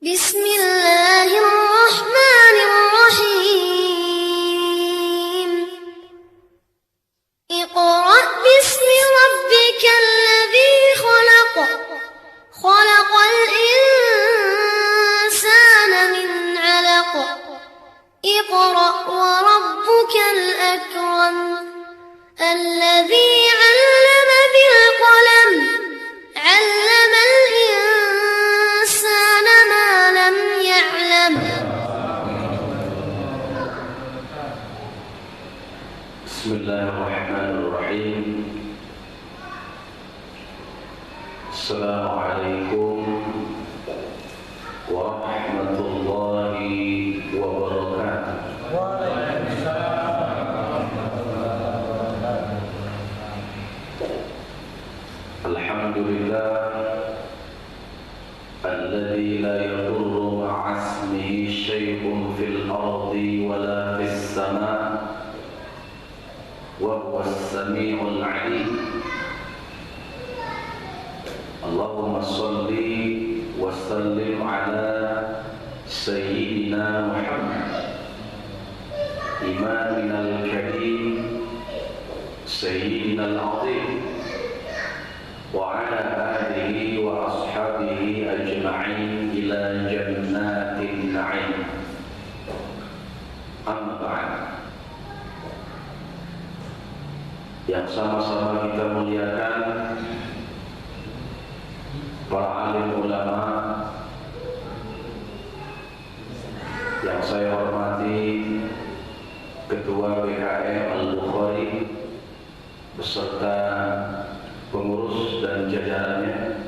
Bismillahirrahmanirrahim. Iqra bismi rabbikal ladzi khalaq. Khalaqal insana min 'alaq. Iqra wa rabbukal akram. Alladzi 'allama bil qalam. 'Allamal insana ma lam ya'lam. Bismillahirrahmanirrahim. Assalamualaikum warahmatullahi wabarakatuh. Alhamdulillah alladzi la yadurru ma'a ismihi syai'un fil ardi wala fis sama'. وهو السميع العليم. اللهم صل وسلم على سيدنا محمد إمامنا الكريم سيدنا العظيم وعلى آله وأصحابه أجمعين إلى جنات النعيم. أما بعد, yang sama-sama kita muliakan para alim ulama, yang saya hormati Ketua BKM Al-Bukhari beserta pengurus dan jajarannya.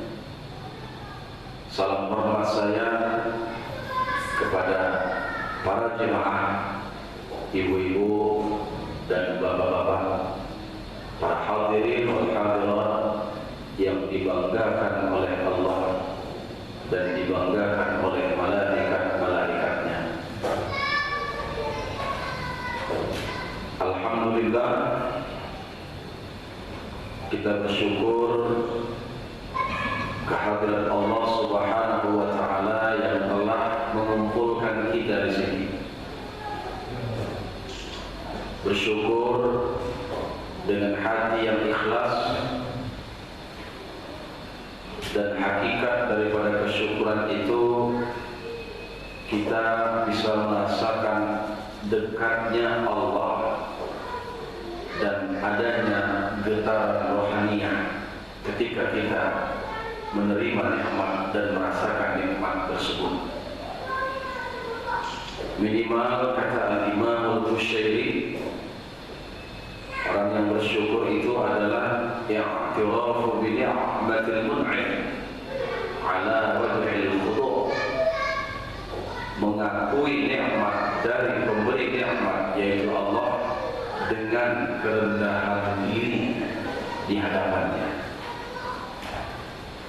Salam hormat saya kepada para jemaah, ibu-ibu dan bapak-bapak, para hadirin wal hadirat yang dibanggakan oleh Allah dan dibanggakan oleh malaikat-malaikatnya. Alhamdulillah, kita bersyukur kehadiran Allah Subhanahu wa taala yang telah mengumpulkan kita di sini. Bersyukur dengan hati yang ikhlas, dan hakikat daripada kesyukuran itu kita bisa merasakan dekatnya Allah dan adanya getaran rohaniah ketika kita menerima nikmat dan merasakan nikmat tersebut. Minimal kata Al-Imam Al-Bushairi, orang yang bersyukur itu adalah i'tirafu bi ni'matil mun'im ala wajhil khudu', mengakui nikmat dari pemberi nikmat yaitu Allah dengan kerendahan diri di hadapannya.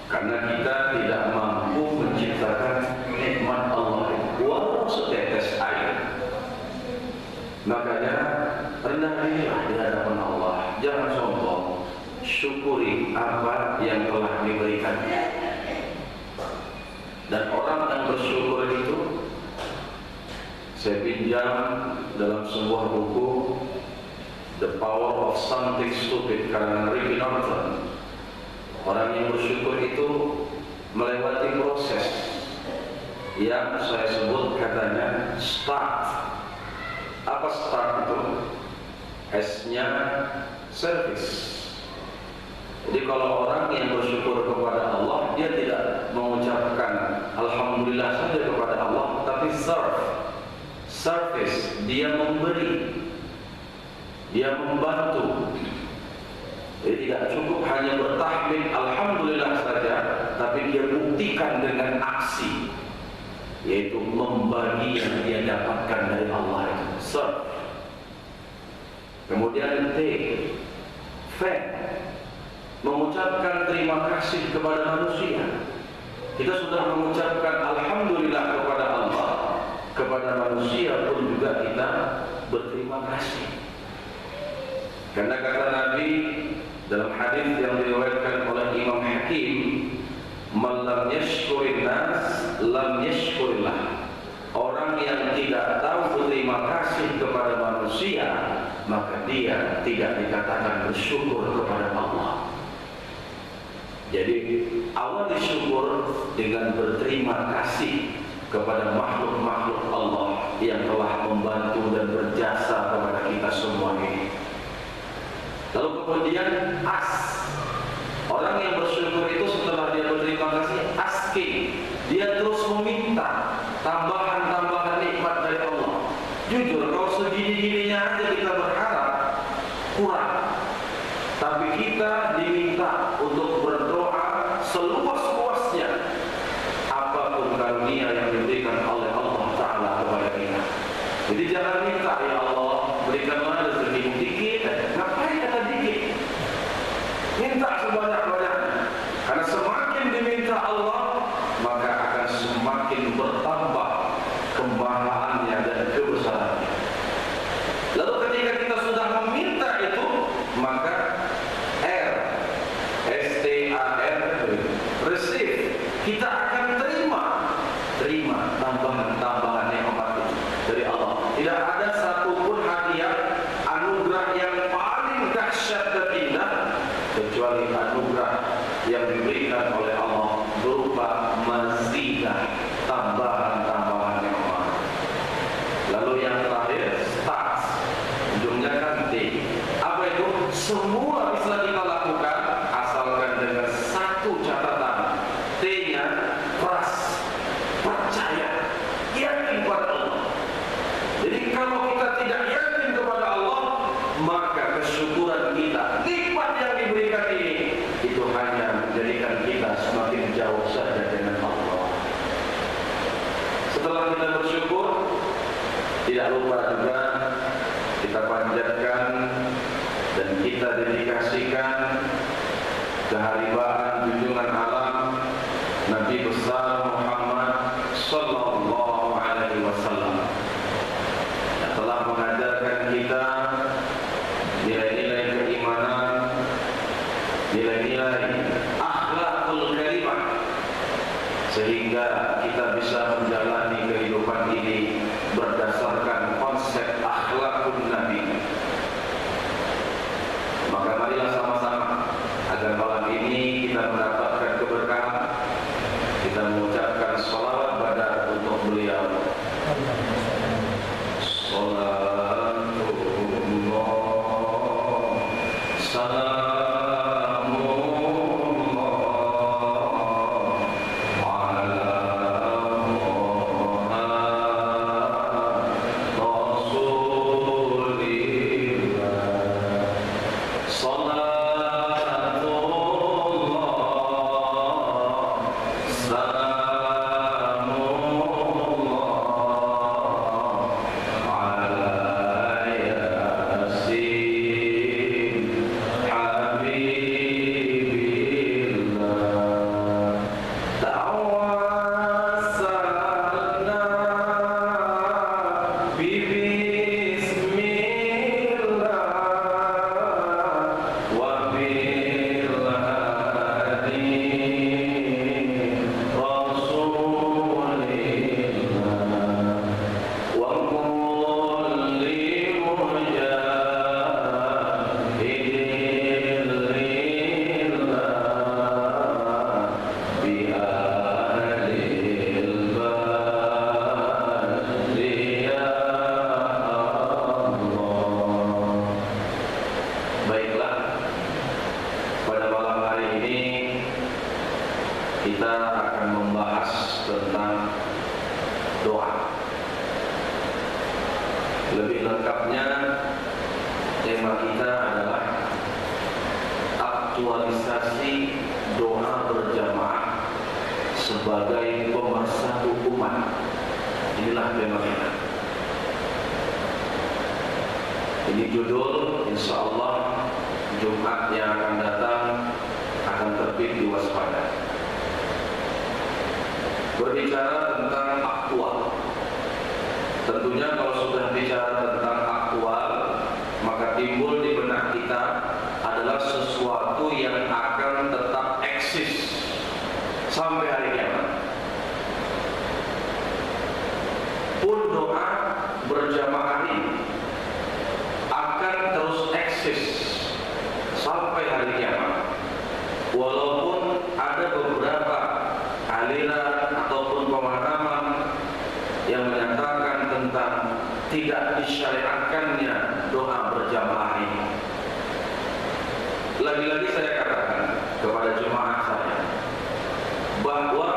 Karena kita tidak mampu menciptakan nikmat Allah walau setetes air. Makanya rendah dirilah di hadapan Allah, jangan sombong, syukuri apa yang telah diberikannya. Dan orang yang bersyukur itu, saya pinjam dalam sebuah buku The Power of Something Stupid karangan Ricky Norton. Orang yang bersyukur itu melewati proses yang saya sebut katanya start. Apa start itu? S-nya service. Jadi kalau orang yang bersyukur kepada Allah, dia tidak mengucapkan Alhamdulillah saja kepada Allah, tapi service, dia memberi, dia membantu. Jadi tidak cukup hanya bertahmid Alhamdulillah saja, tapi dia buktikan dengan aksi, yaitu membagi yang dia dapatkan dari Allah itu. Serve. Kemudian T, thank, mengucapkan terima kasih kepada manusia. Kita sudah mengucapkan Alhamdulillah kepada Allah, kepada manusia pun juga kita berterima kasih. Karena kata Nabi dalam hadis yang diriwayatkan oleh Imam Hakim, "Man lam yashkurin nas lam yashkur berterima kasih kepada manusia, maka dia tidak dikatakan bersyukur kepada Allah. Jadi awal disyukur dengan berterima kasih kepada makhluk-makhluk Allah yang telah membantu dan berjasa kepada kita semua ini. Lalu kemudian orang yang bersyukur itu setelah dia berterima kasih, asking, dia terus meminta tambahan-tambahan nikmat dari Allah. Jujur, kalau segini-gininya aja kita berharap kurang, tapi kita diminta untuk berdoa seluas-luasnya apapun karunia yang diberikan oleh Allah Ta'ala kepada kita. Jadi jangan minta, ya Allah berikanlah rezeki dikit. Ngapain kata dikit? Minta sebanyak-banyaknya. Karena semakin diminta Allah, maka akan semakin bertambah kembahaannya dan kebesarannya. Lalu ketika kita sudah meminta itu, maka receive, kita akan terima tambahan-tambahan nikmat itu dari Allah. Tidak ada satupun hadiah anugerah yang paling dahsyat dan indah kecuali anugerah yang diberikan oleh Allah berupa mazidah, tambahan-tambahan nikmat. Lalu yang terakhir, start, ujungnya kan T. Apa itu? Semua bisa kita lakukan asalkan dengan satu catatan. T-nya trust, percaya, yakin pada Allah. Jadi kalau kita tidak yakin kepada Allah, maka kesyukuran kita, nikmat yang diberikan ini, itu hanya menjadikan kita semakin jauh saja dengan Allah. Setelah kita bersyukur, tidak lupa juga kita panjatkan dan kita dedikasikan keharibaan junjungan alam Nabi besar Muhammad sallallahu alaihi wasallam yang telah mengajarkan kita nilai-nilai keimanan, nilai-nilai akhlakul karimah, sehingga kita bisa menjalani kehidupan ini berdasarkan konsep akhlakul Nabi. Maka marilah sama-sama agar malam ini kita mendapatkan keberkahan, kita mengucapkan sholawat badak untuk beliau. Salatullah, salamullah ala Lebih lengkapnya, tema kita adalah aktualisasi doa berjamaah sebagai pemersatu umat. Inilah tema kita. Ini judul, insya Allah Jumat yang akan datang akan terbit di Waspada. Berbicara tentang aktual. Tentunya kalau sudah bicara tentang aktual, maka timbul di benak kita adalah sesuatu yang akan tetap eksis sampai hari kiamat. Pun doa berjamaah tidak disyariatkannya doa berjamaah ini. Lagi-lagi saya katakan kepada jemaah saya bahwa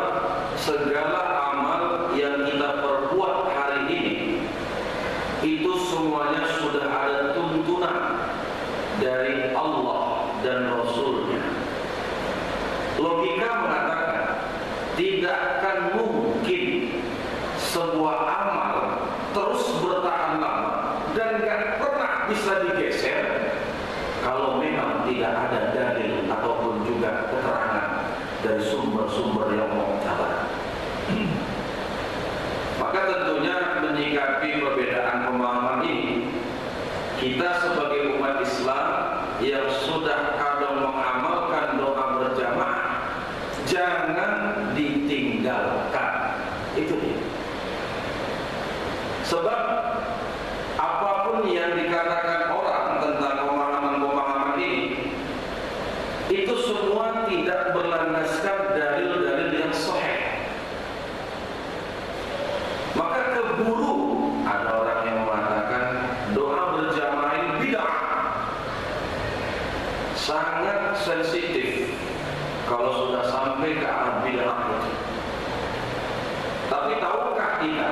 segala amal yang kita perbuat hari ini itu semuanya sudah ada tuntunan dari Allah dan Rasulnya. Logika mengatakan tidak akan mungkin sebuah amal terus bertahan lama dan gak pernah bisa digeser kalau memang tidak ada dalil ataupun juga keterangan dari sumber-sumber yang muktabar. Maka tentunya menyikapi perbedaan pemahaman ini, kita sebagai umat Islam yang sudah kadang mengamalkan doa berjamaah, jangan ditinggalkan. Itu dia. Sebab apapun yang dikatakan orang tentang pemahaman-pemahaman ini, itu semua tidak berlandaskan dalil-dalil yang sahih. Maka keburu ada orang yang mengatakan doa berjamaah ini bid'ah. Sangat sensitif kalau sudah sampai ke arah bid'ah itu. Tapi tahukah kita,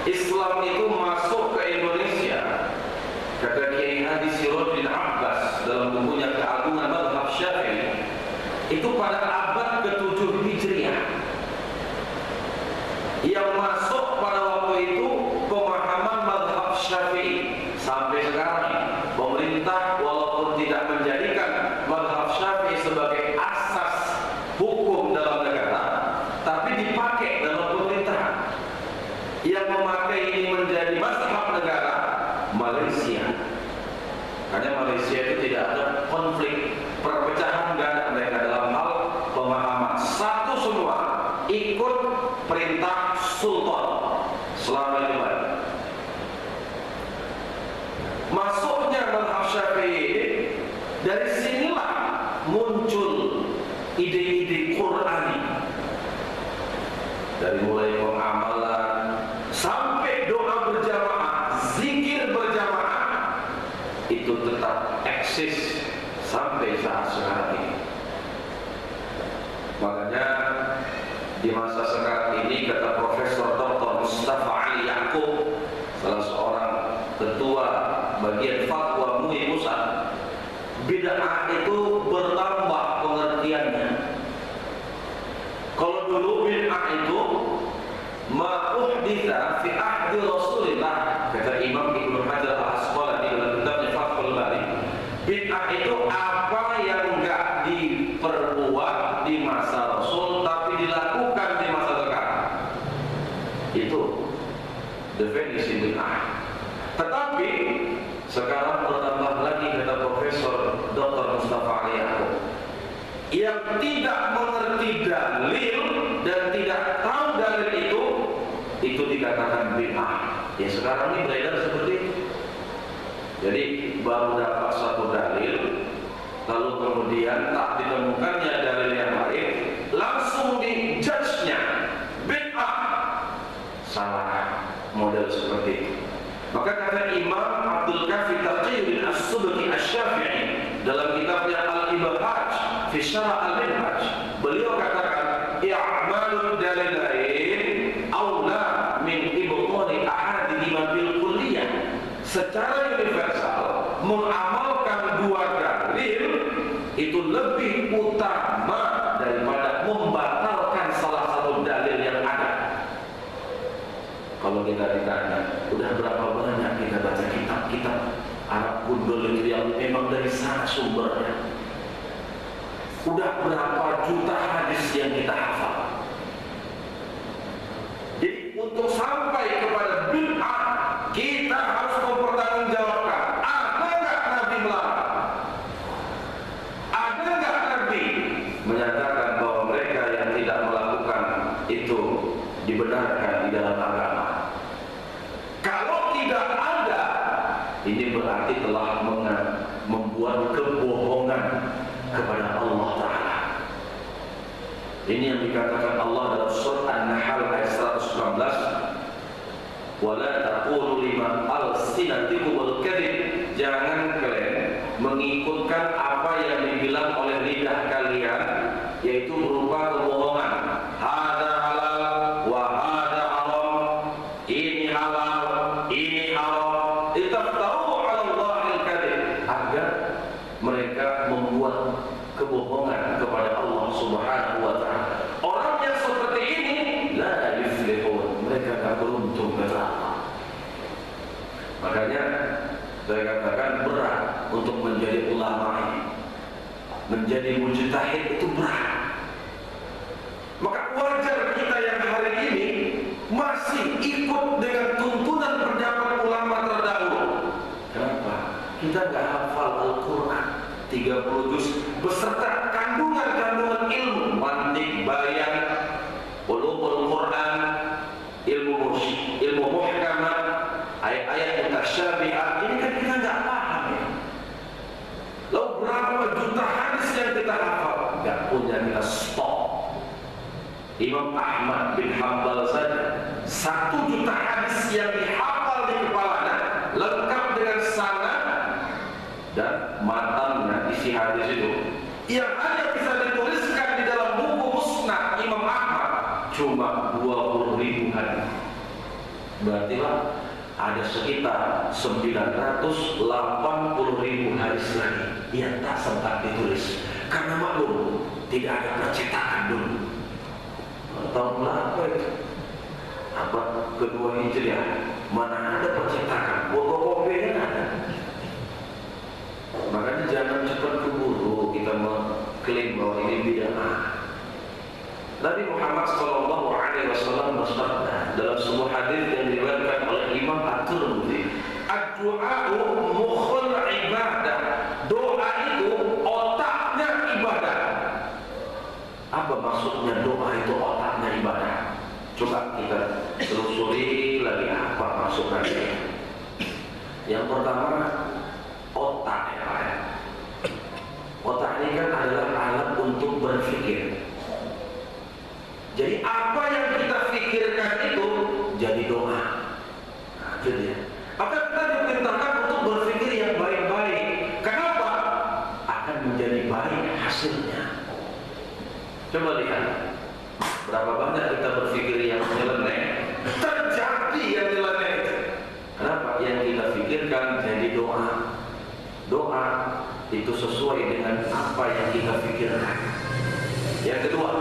Islam itu masuk ke Indonesia, kata Kiai Haji Siroj bin Abbas dalam bukunya Keagungan Mazhab Syafi'i, itu pada abad ke-7 Hijriah. Yang masuk pada waktu itu pemahaman Mazhab Syafi'i. Sampai sekarang pemerintah walaupun tidak menjadikan Mazhab Syafi'i sebagai asas hukum dalam negara, tapi dipakai dalam pemerintahan. Yang memakai ini menjadi mazhab negara Malaysia. Karena Malaysia itu tidak ada konflik, perpecahan nggak ada mereka dalam hal pemahaman. Satu semua ikut perintah sultan selama ini. Masuknya mazhab Syafi'i, dari sinilah muncul ide-ide Qur'ani. Dari mulai pengamalan sampai doa berjamaah, zikir berjamaah, itu tetap eksis sampai saat sekarang ini. Makanya di masa sekarang ini, kata Profesor Dr. Mustafa Ali Yaqub, salah seorang ketua bagian fatwa MUI Pusat, bid'ah itu bertambah pengertiannya. Kalau dulu bid'ah itu ma uhditsa fi ahdi Rasulillah, kata Imam Ibnu Hajar Al-Asqalani dalam kitabnya Fathul Bari, bid'ah itu apa yang enggak diperbuat di masa Rasul tapi dilakukan di masa sekarang. Itu definisi bid'ah. Tetapi sekarang bertambah lagi, kata Profesor Dr. Mustafa Ali Yaqub, yang tidak mengerti dalil dan tidak tahu dalil itu dikatakan bid'ah. Ya sekarang ini beredar seperti itu. Jadi baru dapat satu dalil, lalu kemudian tak ditemukannya dalil yang lain, langsung dijudge-nya bid'ah. Salah model seperti itu. Maka kata Imam Abdul Kafi Taqiyuddin As-Subki Asy-Syafi'i dalam kitabnya Al-Ibhaj fi Syarah Al-Minhaj, beliau katakan i'malud dalilain aula min ibtali ahadihima bil kulliyah. Secara universal, mengamalkan dua dalil itu lebih utama daripada membatalkan salah satu dalil yang ada. Kalau kita ditanya, udah berapa banyak kita baca kitab-kitab Arab Gundul itu yang memang dari sana sumbernya? Udah berapa juta hadis yang kita hafal? Jadi untuk sampai kepada bid'ah, kita harus mempertanggungjawabkan, ada nggak Nabi melarang? Ada nggak Nabi menyatakan bahwa mereka yang tidak melakukan itu dibenarkan di dalam agama? Kalau tidak ada, ini berarti telah membuat kebohongan kepada Allah Ta'ala. Ini yang dikatakan Allah dalam surah An-Nahl ayat 119, وَلَا تَقُولُوا Saya katakan berat untuk menjadi ulama ini. Menjadi mujtahid itu berat. Maka wajar kita yang hari ini masih ikut dengan tuntunan pendapat ulama terdahulu. Kenapa? Kita nggak hafal Al-Quran 30 juz beserta kandungan-kandungan ilmu, mantik, bayan, ulumul Quran, ilmu muhkamat, ayat-ayat mutasyabihat. Ini kan kita nggak paham ya. Lalu berapa juta hadis yang kita hafal? Nggak punya, kita stop. Imam Ahmad bin Hanbal saja 1 juta hadis yang dihafal di kepalanya, lengkap dengan sanad dan matanya isi hadis itu, yang hanya bisa dituliskan di dalam buku Musnad Imam Ahmad cuma 20.000 hadis. Berarti lah ada sekitar 980.000 hadis lagi yang tak sempat ditulis karena maklum tidak ada percetakan dulu. Tahun berapa itu? Abad kedua Hijriah, mana ada percetakan, fotokopinya ada. Makanya jangan cepat keburu kita mengklaim bahwa ini bid'ah. Nabi Muhammad SAW bersabda dalam sebuah hadis yang diriwayatkan oleh Imam At-Tirmidzi, "Ad-du'a'u mukhul ibadah." Doa itu otaknya ibadah. Apa maksudnya doa itu otaknya ibadah? Coba kita telusuri lagi apa maksudnya. Yang pertama, otak ya Pak. Otak ini kan adalah alat untuk berpikir. Jadi apa yang kita pikirkan itu jadi doa. Nah, itu dia. Maka kita diperintahkan untuk berpikir yang baik-baik. Kenapa? Akan menjadi baik hasilnya. Coba lihat, berapa banyak kita berpikir yang nyeleneh, terjadi yang nyeleneh. Kenapa? Yang kita pikirkan jadi doa. Doa itu sesuai dengan apa yang kita pikirkan. Yang kedua,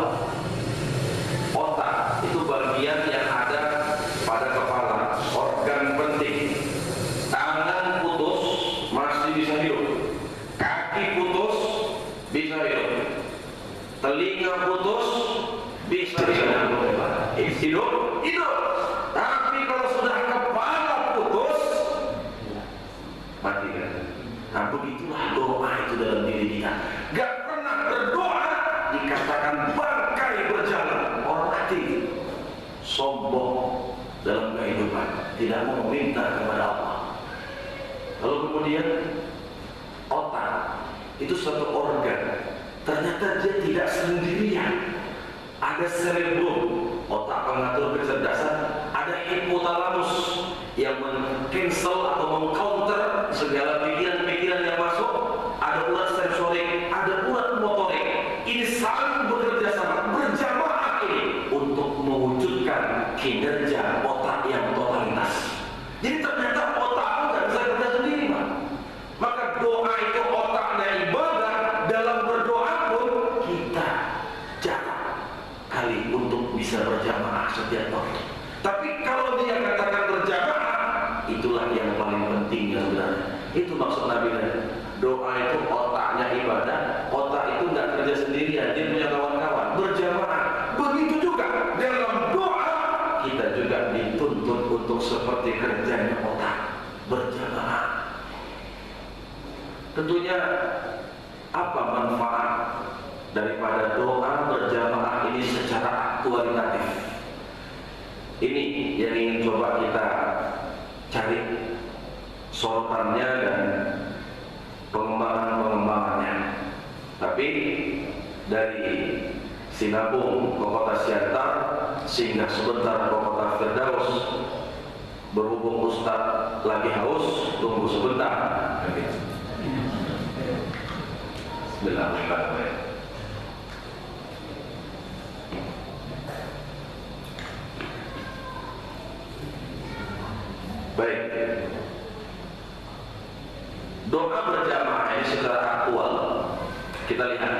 otak itu bagian yang ada pada kepala, organ penting. Tangan putus masih bisa hidup, kaki putus bisa hidup, telinga putus bisa hidup. Tapi kalau sudah kepala putus, mati kan? Nah begitulah doa itu dalam diri kita. Gak pernah berdoa dikatakan bangkai berjalan, orang mati, sombong dalam kehidupan, tidak mau meminta kepada Allah. Lalu kemudian otak itu suatu organ. Ternyata dia tidak sendirian. Ada cerebrum, otak pengatur kecerdasan. Ada hipotalamus yang men-cancel atau meng-counter segala pikiran-pikiran yang masuk. Ada urat sensorik, ada urat motorik. Ini saling bekerja sama, berjamaah ini untuk mewujudkan kinerja otak yang totalitas. Jadi ternyata otak nggak bisa kerja sendiri, Pak. Maka doa itu otaknya ibadah. Dalam berdoa pun kita jarang kali untuk bisa berjamaah setiap waktu. Tapi kalau dia katakan berjamaah, itulah yang paling penting sebenarnya. Itu maksud Nabi tadi. Doa itu otaknya ibadah. Otak itu nggak kerja sendirian, dia punya kawan-kawan, berjamaah. Begitu juga dalam doa kita juga dituntut untuk seperti kerjanya otak, berjamaah. Tentunya apa manfaat daripada doa berjamaah ini secara kualitatif? Ini yang ingin coba kita cari sorotannya dan pengembangannya. Tapi dari Sinabung ke kota Siantar, singgah sebentar ke kota Firdaus. Berhubung Ustaz lagi haus, tunggu sebentar. Bismillahirrahmanirrahim. Baik. Doa berjamaah ini secara aktual kita lihat.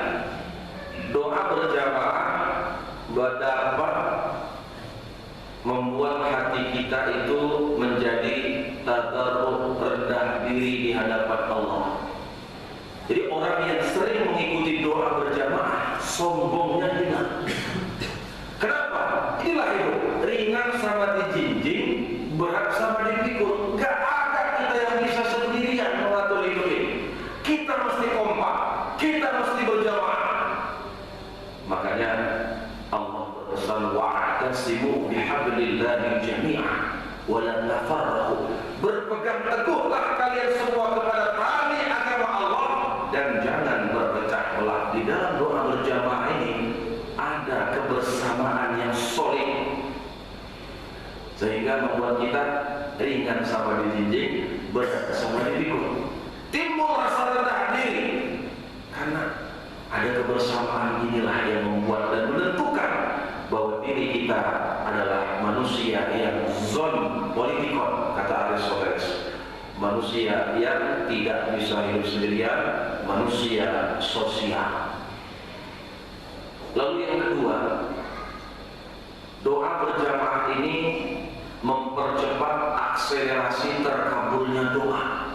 Doa berjamaah dapat membuat hati kita itu menjadi tadarruk, rendah diri di di hadapan Allah. Jadi orang yang sering mengikuti doa berjamaah, sombongnya hilang. Kenapa? Inilah hidup, ringan sama dijinjing, berat sama dipikul. Gak ada kita yang bisa sendirian mengatur hidup ini. Kita mesti kompak, kita mesti berjamaah. Makanya Allah berpesan, wa'tasimu bihablillahi jami'an wa la tafarraqu. Berpegang teguhlah kalian semua kepada tali agama Allah dan jangan berpecah belah. Di dalam doa berjamaah ini ada kebersamaan yang solid, sehingga membuat kita ringan sama dijinjing, berat sama dipikul. Timbul rasa rendah diri karena ada kebersamaan inilah yang membuat dan menentukan bahwa diri kita adalah manusia yang zon politikon, kata Aristoteles. Manusia yang tidak bisa hidup sendirian, manusia sosial. Lalu yang kedua, doa berjamaah ini mempercepat akselerasi terkabulnya doa.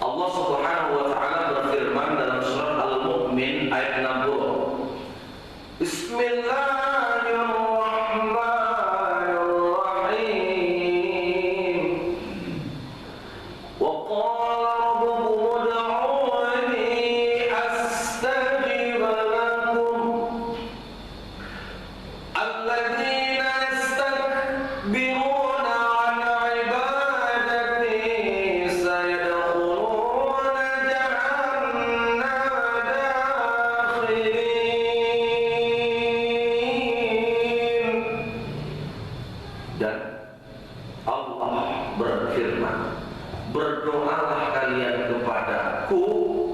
Allah Subhanahu wa taala berfirman dalam surat Al-Mu'min ayat 60. Bismillahirrahmanirrahim. Wa qala rabbukum ud'uni astajib lakum. Alladzina yastakbiruna 'an 'ibadati sayadkhuluna jahannama dakhirin. Dan Allah berfirman, berdoalah kalian kepadaku,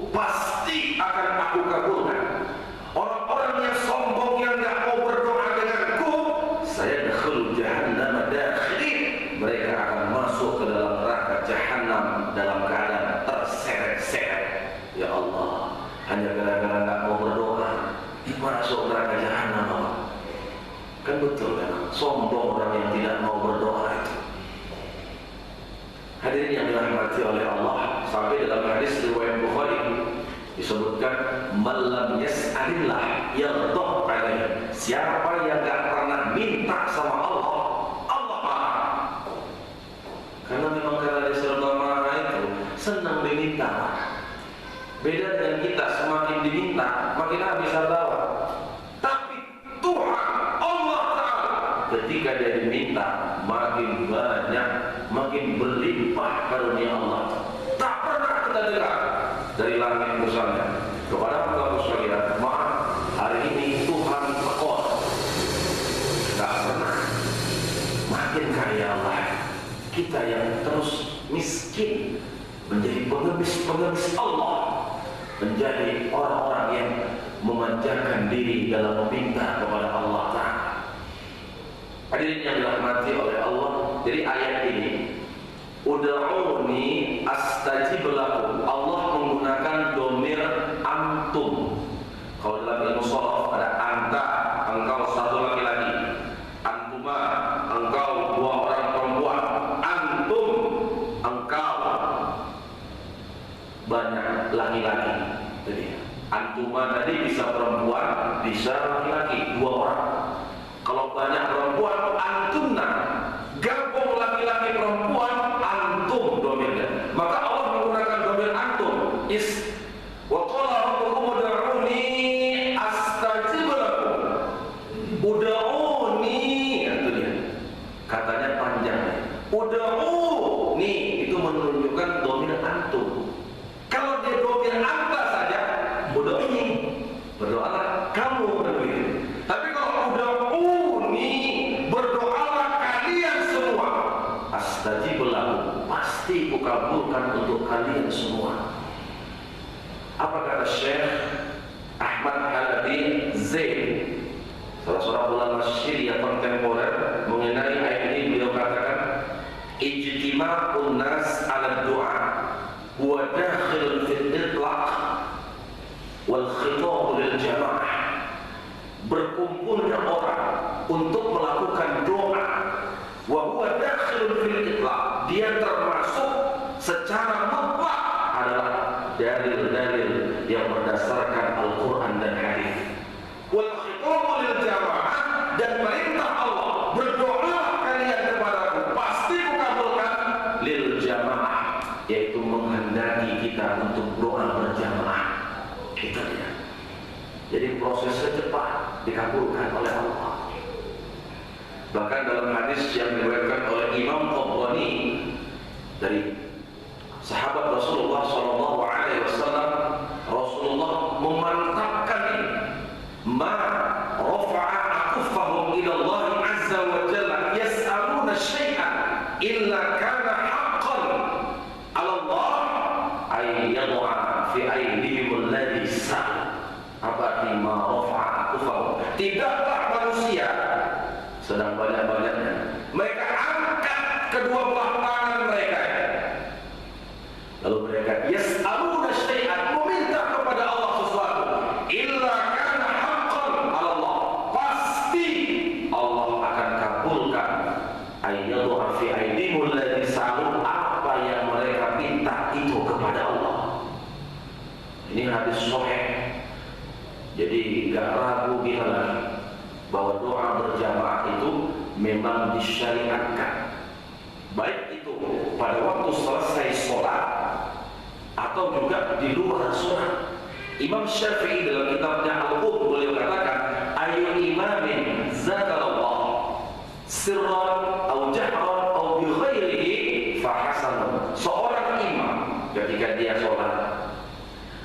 pasti akan aku kabulkan. Orang-orang yang sombong yang gak mau berdoa denganku, saya dakhul jahannam dakhirin, mereka akan masuk ke dalam neraka jahanam dalam keadaan terseret-seret. Ya Allah, hanya gara-gara gak mau berdoa masuk neraka jahanam. Kan betul kan? Sombong orang yang tidak mau berdoa itu. Hadirin yang dirahmati oleh Allah, sampai dalam hadis riwayat Bukhari disebutkan, malam yas'alillah yaghdab alaihi. Siapa yang gak pernah minta sama Allah, Allah marah. Karena memang karena Rasulullah marah itu senang diminta. Beda dengan kita, semakin diminta makin habis harta. Tapi Tuhan Allah Ta'ala ketika dia diminta makin banyak, makin berlimpah karunia Allah. Tak pernah kita dengar dari langit misalnya kepada Allah sekalian, maaf hari ini Tuhan tekor. Tak pernah. Makin kaya Allah, kita yang terus miskin menjadi pengemis Allah, menjadi orang-orang yang memanjakan diri dalam meminta kepada Allah Ta'ala. Hadirin yang dirahmati oleh Allah, jadi ayat ini ud'uni astajib lakum, Allah menggunakan domir antum. Kalau dalam ilmu sharaf ada anta, engkau satu laki-laki, antuma, engkau dua orang perempuan, antum, engkau banyak laki-laki. Jadi antuma tadi bisa perempuan, bisa laki-laki, dua orang. Kalau banyak perempuan, antumna, gabung laki-laki perempuan, antum domirnya. Maka Allah menggunakan domir antum. Wa qala rabbukum ud'uni astajib lakum. Ud'uni, itu dia. Katanya panjang. Ud'uni itu menunjukkan domir antum. Kalau dia domir anta saja, ud'uni, berdoalah kamu begitu. Tapi kalau ud'uni, berdoalah kalian semua. Astajib lakum, pasti kukabulkan untuk kalian semua. Apa kata Syekh Ahmad Halabi Zain, salah seorang ulama Syiah kontemporer, mengenai ayat ini? Beliau katakan, ijtima'un nas 'ala du'a huwa dakhilun fil itlaq wal khitab lil jamaah. Berkumpulnya orang untuk melakukan doa, wa huwa dakhilun fil itlaq, dia termasuk secara mutlak adalah dalil-dalil yang berdasarkan Al-Quran dan hadis. Wal khitabu lil jamaah, dan perintah Allah, berdoa kalian kepadaku pasti kukabulkan, lil jamaah, yaitu menghendaki kita untuk doa berjamaah. Itu dia. Jadi prosesnya cepat dikabulkan oleh Allah. Bahkan dalam hadis yang diriwayatkan oleh Imam Tabrani dari sahabat Rasulullah Shallallahu Alaihi Wasallam, Rasulullah memantapkan ini, ma rafa'a akufahum ila Allah Azza wa Jalla yas'aluna syai'an illa kana haqqan 'ala Allah ay yad'a fi aydihim alladhi sa'al. Apa ma rafa'a akufahum, tidaklah manusia sedang banyak-banyaknya mereka angkat kedua belah tangan mereka, lalu mereka yas'aluna syai'an, meminta kepada Allah sesuatu, illa kana haqqan 'ala Allah, pasti Allah akan kabulkan, ayyadha fi aydihim alladhi sa'alu, apa yang mereka minta itu kepada Allah. Ini hadis sahih. Jadi gak ragu kita lagi bahwa doa berjamaah itu memang disyariatkan, baik itu pada waktu selesai sholat atau juga di luar sholat. Imam Syafi'i dalam kitabnya Al-Qur'an beliau katakan, ayu imamin zakarallah sirran atau jahran atau bi ghairihi fa hasan. Seorang imam ketika dia sholat,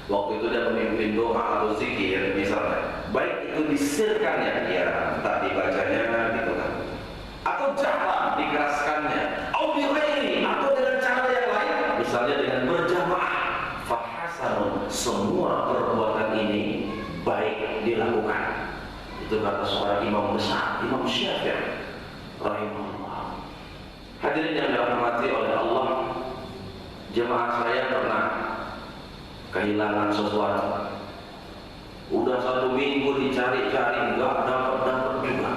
waktu itu dia memimpin doa atau zikir misalnya, baik itu disirkannya, ya tak dibacanya gitu kan, atau jahran dikeraskannya, atau bilaini, atau dengan cara yang lain, misalnya dengan berjamaah, fahasanun, semua perbuatan ini baik dilakukan. Itu kata seorang imam besar, Imam Syafi'i rahimahullah. Hadirin yang dirahmati oleh Allah, jemaah saya pernah kehilangan sesuatu. Udah 1 minggu dicari-cari, enggak dapat juga.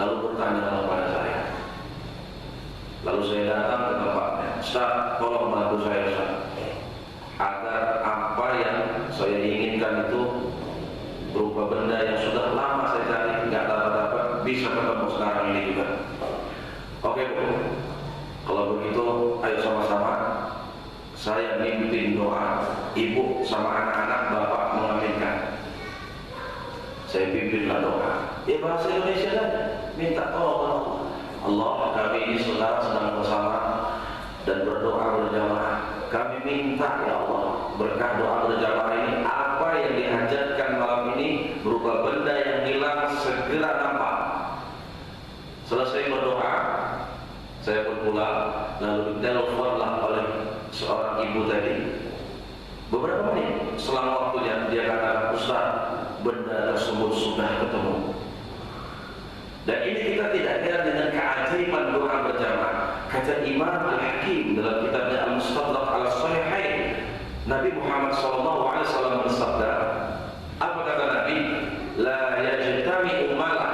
Lalu bertanya kepada saya. Lalu saya datang ke tempatnya. Ustaz, tolong bantu saya Ustaz, agar apa yang saya inginkan itu berupa benda yang sudah lama saya cari enggak dapat bisa ketemu sekarang ini juga. Oke Bu, kalau begitu ayo sama-sama saya mimpin doa, ibu sama anak-anak bapak mengaminkan. Saya pimpinlah doa. Ya bahasa Indonesia kan, minta tolong Allah. Kami ini saudara sedang bersama dan berdoa berjamaah. Kami minta ya Allah, berkah doa berjamaah ini, apa yang dihajatkan malam ini berupa benda yang hilang segera nampak. Selesai berdoa, saya berpulang, lalu diteleponlah oleh seorang ibu tadi. Beberapa menit selang waktunya dia katakan, Ustaz, benda tersebut sudah ketemu. Dan ini kita tidak heran dengan keajaiban doa berjamaah. Kata Imam Al-Hakim dalam kitabnya Al-Mustadrak Al-Sahihain, Nabi Muhammad SAW bersabda, apa kata Nabi? La yajtami'u malak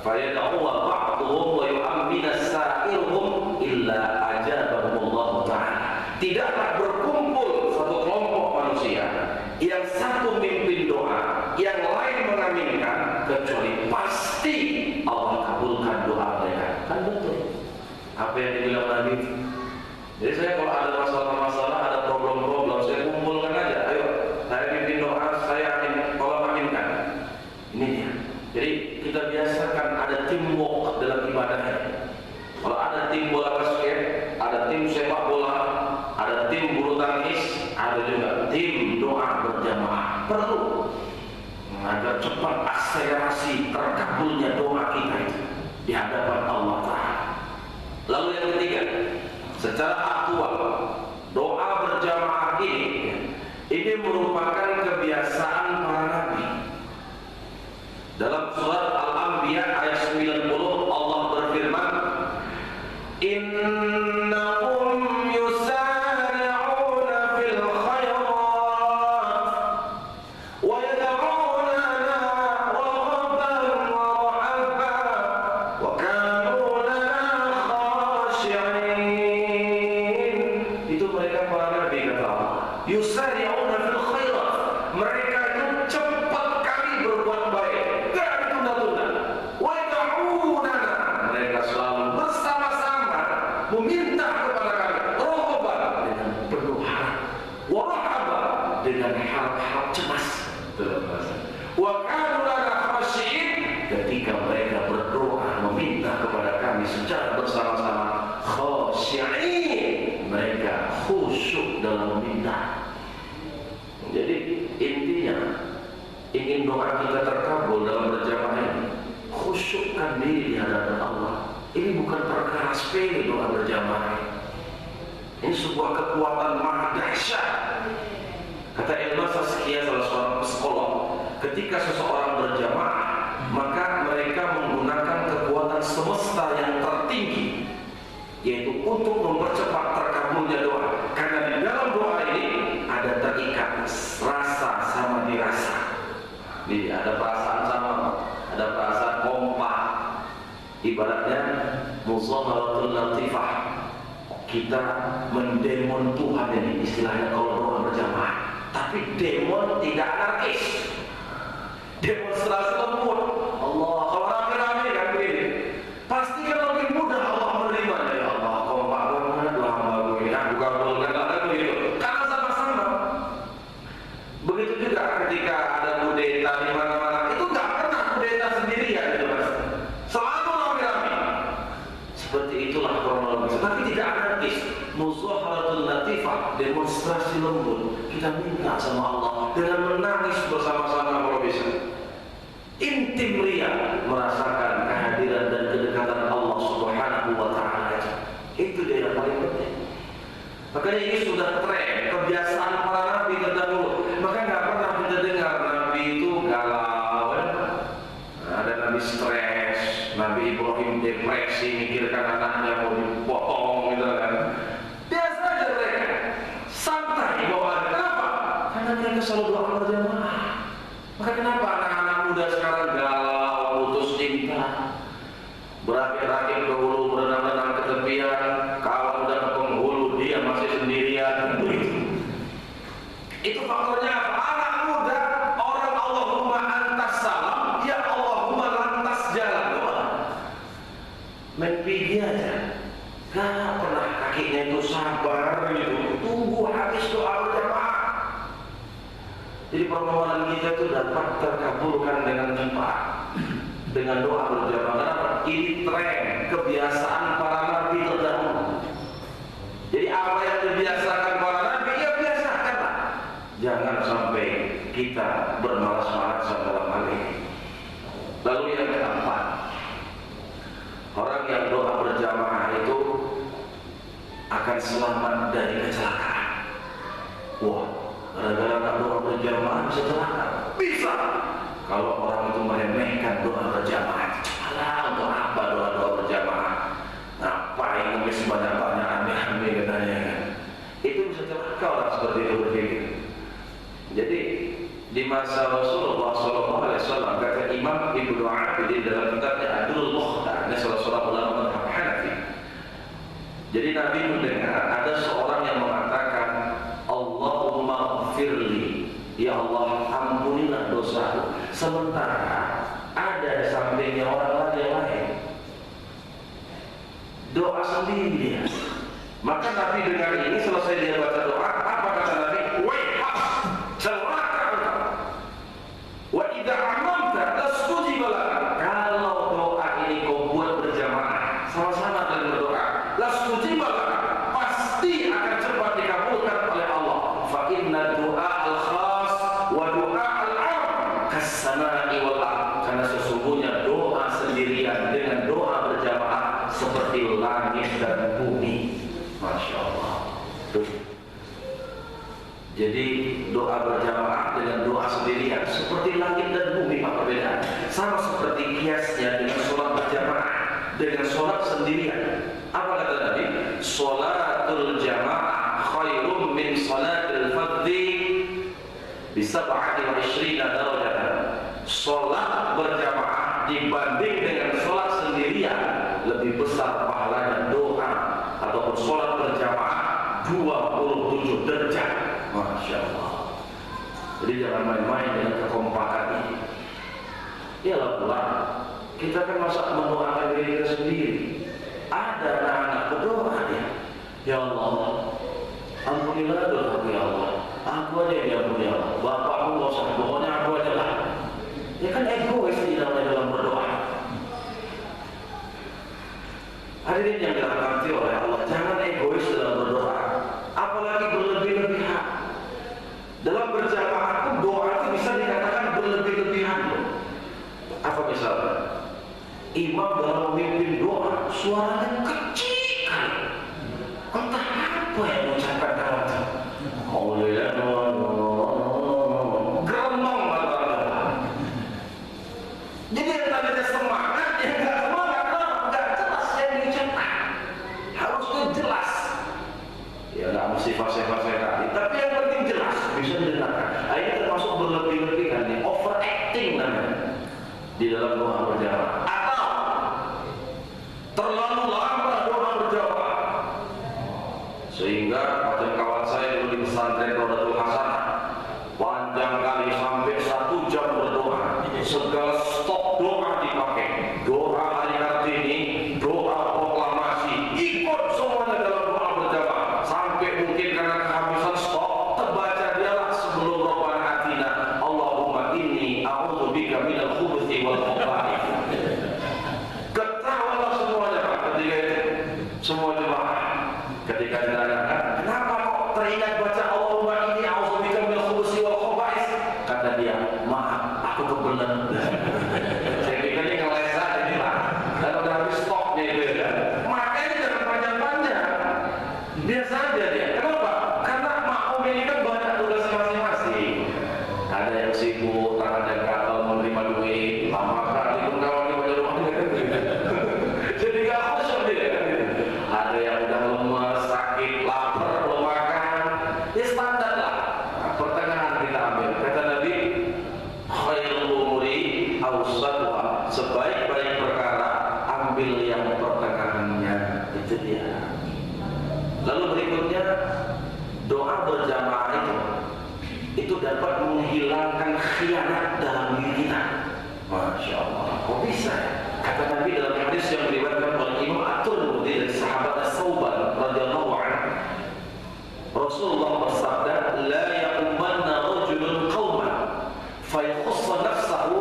fayad'uwa ba'duhum wa yu'ammina sa'iruhum illa ajabahumullahu ta'ala. Tidaklah berkumpul satu kelompok manusia yang satu mimpin doa, yang lain mengaminkan, kecuali pasti Allah kabulkan doa mereka. Kan betul apa yang dibilang Nabi. Jadi saya kalau ada masalah-masalah, ada problem-problem, saya kumpulkan aja. Ayo, saya mimpin doa, saya tolong aminkan. Ini dia. Jadi kita biasakan ada teamwork dalam ibadahnya. Kalau ada tim bola basket, ada tim sepak bola, ada tim bulu tangkis, ada juga tim doa berjamaah. Perlu agar cepat akselerasi terkabulnya doa kita itu di hadapan Allah Ta'ala. Lalu yang ketiga, secara aktual, doa berjamaah ini merupakan kebiasaan para nabi. Dalam surat Al-Anbiya ayat 90 Allah berfirman, innahum yusari'una fil khairat wa yad'unana raghaban wa rahaban wa kanu lana khashi'in. Itu doa kita terkabul dalam berjamaah ini, khusyukkan diri di hadapan Allah. Ini bukan perkara sepele doa berjamaah. Ini sebuah kekuatan maha dahsyat. Kata Elmas Saskia, salah seorang psikolog, ketika seseorang berjamaah, maka mereka menggunakan kekuatan semesta yang tertinggi, yaitu untuk mempercepat terkabulnya doa. Karena di dalam doa ini ada terikat rasa sama dirasa. Jadi ada perasaan sama, ada perasaan kompak. Ibaratnya muzaharatul latifah. Kita mendemon Tuhan ini istilahnya kalau doa berjamaah. Tapi demon tidak anarkis, demonstrasi lembut. Allah, kalau rame-rame kan begini, pasti kan lebih mudah Allah menerimanya. Ya Allah, kalau Pak Muhammad doa hamba ini, aku kabulkan lah begitu. Karena sama-sama. Begitu juga ketika ada kudeta di mana-mana, itu nggak pernah kudeta sendirian, gitu mas. Selalu rame-rame. Seperti itulah kronologis, tapi tidak anarkis. Muzaharatul latifah, demonstrasi lembut. Kita minta sama Allah dengan menangis bersama-sama kalau bisa. Intim ria merasakan kehadiran dan kedekatan Allah Subhanahu wa taala. Itu dia yang paling penting. Makanya ini sudah tren, kebiasaan para nabi terdahulu. Maka nggak pernah kita dengar nabi itu galau. Ada nabi stres, Nabi Ibrahim depresi, mikirkan anaknya mau dipotong gitu kan. Biasa aja mereka, santai bawaan. Kenapa? Karena mereka selalu doa berjamaah. Maka kenapa anak-anak muda sekarang galau, putus cinta, berakit-rakit ke hulu, berenang-renang ke tepian, kawan udah ke penghulu, dia masih sendirian. Itu faktornya apa? Anak muda, orang Allahumma antas salam, ya Allahumma lantas jalan doa. Main pergi aja. Gak pernah kakinya itu sabar gitu, tunggu habis doa berjamaah. Jadi permohonan kita itu dapat terkabulkan dengan cepat dengan doa berjamaah. Kenapa? Ini tren, kebiasaan para nabi terdahulu. Jadi apa yang dibiasakan para nabi, ya biasakanlah. Jangan sampai kita bermalas-malasan dalam hal ini. Lalu yang keempat, orang yang doa berjamaah itu akan selamat dari kecelakaan. Wah, gara-gara nggak doa berjamaah bisa celaka? Bisa. Kalau orang itu meremehkan doa berjamaah, alah untuk apa doa berjamaah? Ngapain ngemis banyak-banyak aneh-aneh katanya kan? Itu bisa celaka orang seperti itu berpikir. Jadi di masa Rasulullah SAW, kata Imam Ibnu Abidin dalam kitabnya Adul Mukhtar, ini salah seorang ulama mazhab Hanafi. Jadi Nabi mendengar ada seorang yang mengatakan, Allahumma firli, ya Allah ampunilah dosaku. Sementara ada di sampingnya orang lain doa sendiri dia. Maka Nabi dengar ini, selesai dia baca doa, apa kata Nabi? Waiha, celaka engkau. Wa idza amamta tasjudiba lak. Kalau doa ini kau buat berjamaah, sama-sama kalian berdoa, tasjudiba lak, pasti akan cepat dikabulkan oleh Allah. Fa inna du'a al-khas wa du'a al-'am kas-sama'i wal ardh. Karena sesungguhnya doa sendirian dengan doa berjamaah seperti langit dan bumi. Masya Allah. Jadi doa berjamaah dengan doa sendirian seperti langit dan bumi, apa perbedaan? Sama seperti kiasnya dengan sholat berjamaah dengan sholat sendirian. Apa kata Nabi? Sholatul jamaah khairun min sholatil fardhi bi 27 darajatan. Sholat berjamaah dibanding dengan sholat sendirian lebih besar pahalanya doa ataupun sholat berjamaah 27 derajat. Masya Allah. Jadi jangan main-main dengan kekompakan ini. Iyalah pula kita kan masa mendoakan diri kita sendiri. Ada anak-anak berdoa dia, ya Allah ampunilah dosaku ya Allah, aku aja yang ampuni ya Allah, bapakku gak usah, pokoknya aku aja lah. Ya kan egois di dalam berdoa. Hadirin yang dirahmati oleh Allah, jangan egois dalam berdoa, apalagi berlebih-lebihan. Dalam berjamaah pun doa itu bisa dikatakan berlebih-lebihan. imam dalam memimpin doa suaranya kecil kali. Entah apa yang mengucapkan kawan itu. Geremong kata-kata. Jadi yang tadinya semangat, yang nggak semangat, nggak jelas yang diucapkan. Harusnya jelas. Ya nggak mesti fase-fase kali, tapi yang penting jelas bisa didengarkan. Ini termasuk berlebih-lebihan, nih, overacting namanya di dalam doa berjamaah. Atau terlalu lama doa berjamaah, sehingga macam kawan saya dulu di pesantren Rodatul Hasanah, panjang kali sampai 1 jam berdoa. Segala stop doa dipakai, doa hari Kartini, doa proklamasi, ikut semuanya dalam doa berjamaah. Sampai mungkin karena kehabisan stok, terbaca dialah sebelum Rabbana Atina, Allahumma inni a'udzubika minal khubuthi wal khaba'ith. Ketawalah semuanya Pak ketika itu, semua jemaah ketika ditanyakan, kenapa kok teringat baca Allahumma inni a'udzubika minal khubuthi wal khaba'ith? Kata dia, maaf, aku kebelet. Saya pikir ini ngeles aja nih Pak, dan udah habis stoknya itu ya. Makanya jangan panjang-panjang, biasa aja dia. Kenapa? Karena makmum ini kan banyak tugas masing-masing. Ada yang sibuk, ada yang gatal menerima duit, lama kali pun kawannya banyak rumahnya kan. Jadi gak khusyuk dia kan. Ada yang udah lemes, sakit, lapar, belum makan. Ya standar lah. Pertengahan kita ambil. Kata Nabi, khairul umuri awsatuha, sebaik-baik perkara ambil yang pertengahannya. Itu dia. Lalu berikutnya, doa berjamaah itu dapat menghilangkan khianat dalam diri kita. Masya Allah, kok bisa? Kata Nabi dalam hadis yang diriwayatkan oleh Imam At-Tirmidzi dari sahabat As-Sauban radhiyallahu anhu, Rasulullah bersabda, la ya'ummanna rajulun qauman fayakhussu nafsahu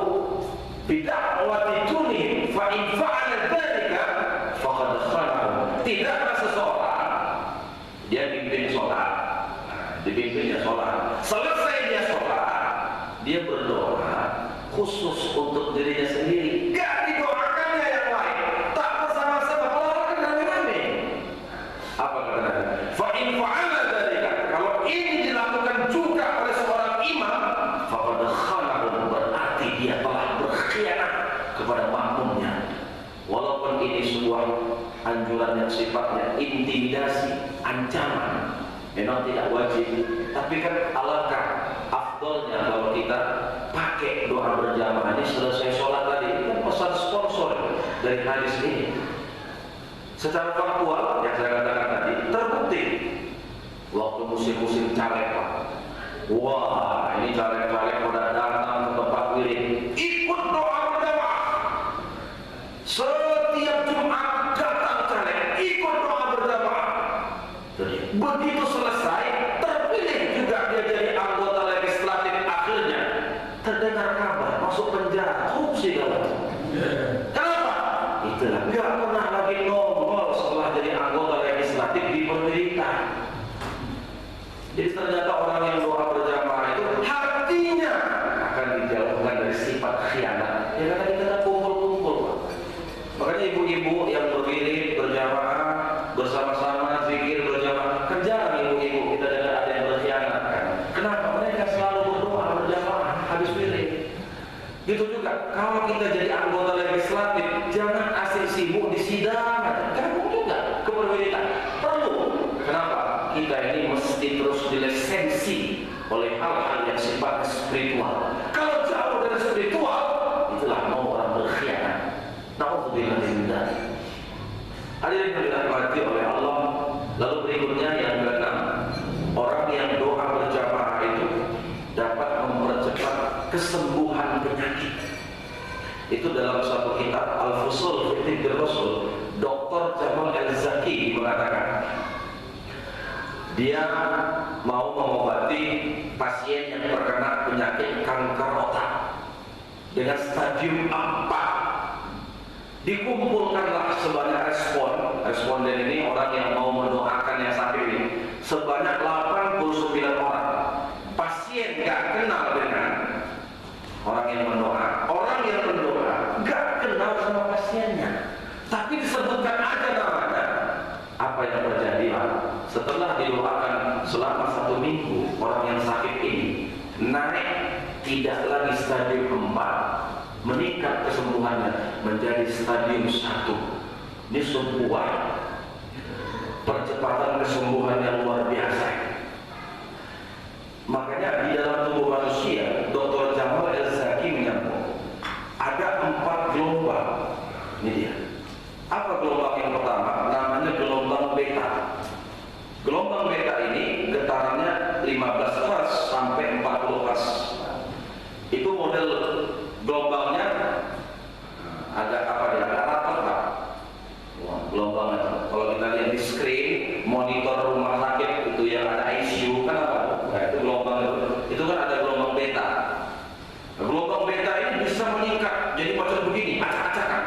bid'awati dunihim fa in fa'ala dzalika faqad khana. Tidaklah seseorang dia pimpin sholat, dipimpinnya sholat, selesai dia sholat, dia berdoa khusus untuk dirinya sendiri, gak didoakannya yang lain, tak bersama-sama, keluarkan rame-rame. Apa kata Nabi? Fa'in fa'ala dzalika, kalau ini dilakukan juga oleh seorang imam, faqad khana, berarti dia telah berkhianat kepada makmumnya. Walaupun ini sebuah anjuran yang sifatnya intimidasi, ancaman, memang tidak wajib, tapi kan alangkah afdolnya kalau kita pakai doa berjamaah ini selesai sholat tadi. Ini kan pesan sponsor dari hadis ini. Secara faktual yang saya katakan tadi terbukti waktu musim-musim caleg Pak. Wah, ini caleg-caleg pada datang ke tempat wirid, ikut doa berjamaah. Setiap Jumat datang caleg, ikut doa berjamaah. Begitu selesai, terpilih juga dia jadi anggota legislatif, akhirnya terdengar kabar masuk penjara, korupsi kawan. Kenapa? Itulah nggak pernah lagi nongol setelah jadi anggota legislatif di pemerintah. Jadi ternyata orang yang doa berjamaah itu hatinya akan dijauhkan dari sifat khianat. Ya karena kita kumpul-kumpul. Makanya ibu-ibu yang berdiri berjamaah bersama-sama zikir berjamaah, kan jarang ibu-ibu kita dengar ada yang berkhianat kan. Kenapa? Mereka selalu berdoa berjamaah habis wirid. Gitu juga kalau kita jadi anggota legislatif, jangan asik sibuk di sidang. Karena perlu juga keperwiritan. Perlu. Kenapa? Kita ini mesti terus dilesensi oleh hal-hal yang sifatnya spiritual. Kalau jauh dari spiritual, itulah mau orang berkhianat. Na'udzubillah min dzalik. Hadirin yang dirahmati oleh Allah. Lalu berikutnya yang keenam, orang yang doa berjamaah itu dapat mempercepat kesembuhan penyakit. Itu dalam satu kitab Al-Fusul fi Tibbil Rasul, Dr. Jamal Al-Zaki mengatakan, dia mau mengobati pasien yang terkena penyakit kanker otak dengan stadium 4. Dikumpulkanlah sebanyak responden ini, orang yang mau mendoakan yang sakit ini, sebanyak 89 orang. Pasien gak kenal dengan orang yang mendoa, orang yang mendoa gak kenal sama pasiennya. setelah didoakan selama 1 minggu, orang yang sakit ini naik tidak lagi stadium 4, meningkat kesembuhannya menjadi stadium 1. Ini sebuah percepatan kesembuhan yang luar biasa. Makanya di dalam tubuh manusia, Dr. Jamal El-Zaki menyambung ada 4 gelombang. Ini dia. Apa gelombang yang pertama? Namanya gelombang beta. Gelombang beta ini getarannya 15 Hz sampai 40 Hz. Itu model gelombangnya agak apa dia? Agak rapat Pak. Gelombangnya. Kalau kita lihat di screen monitor rumah sakit itu yang ada ICU kan apa? Nah, itu gelombang itu kan ada gelombang beta. Nah, gelombang beta ini bisa meningkat jadi macam begini, acak-acakan.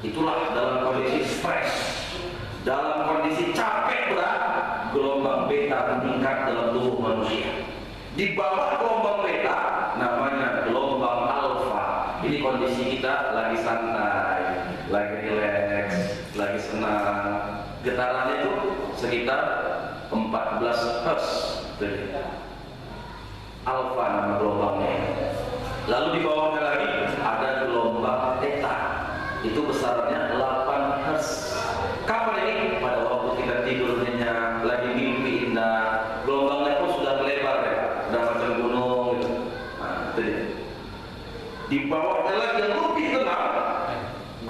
Itulah dalam kondisi stres, dalam kondisi capek berat, gelombang beta meningkat dalam tubuh manusia. Di bawah gelombang beta namanya gelombang alfa. Ini kondisi kita lagi santai, lagi rileks, lagi senang. Getarannya itu sekitar 14 Hz. Alfa nama gelombangnya. Lalu di bawahnya lagi ada gelombang theta. Itu besarnya 8 Hz. Kapan ini? Pada waktu kita tidur nyenyak, lagi mimpi indah, gelombangnya pun sudah melebar ya, udah macam gunung gitu. Nah, itu dia. Di bawahnya lagi yang lebih tenang,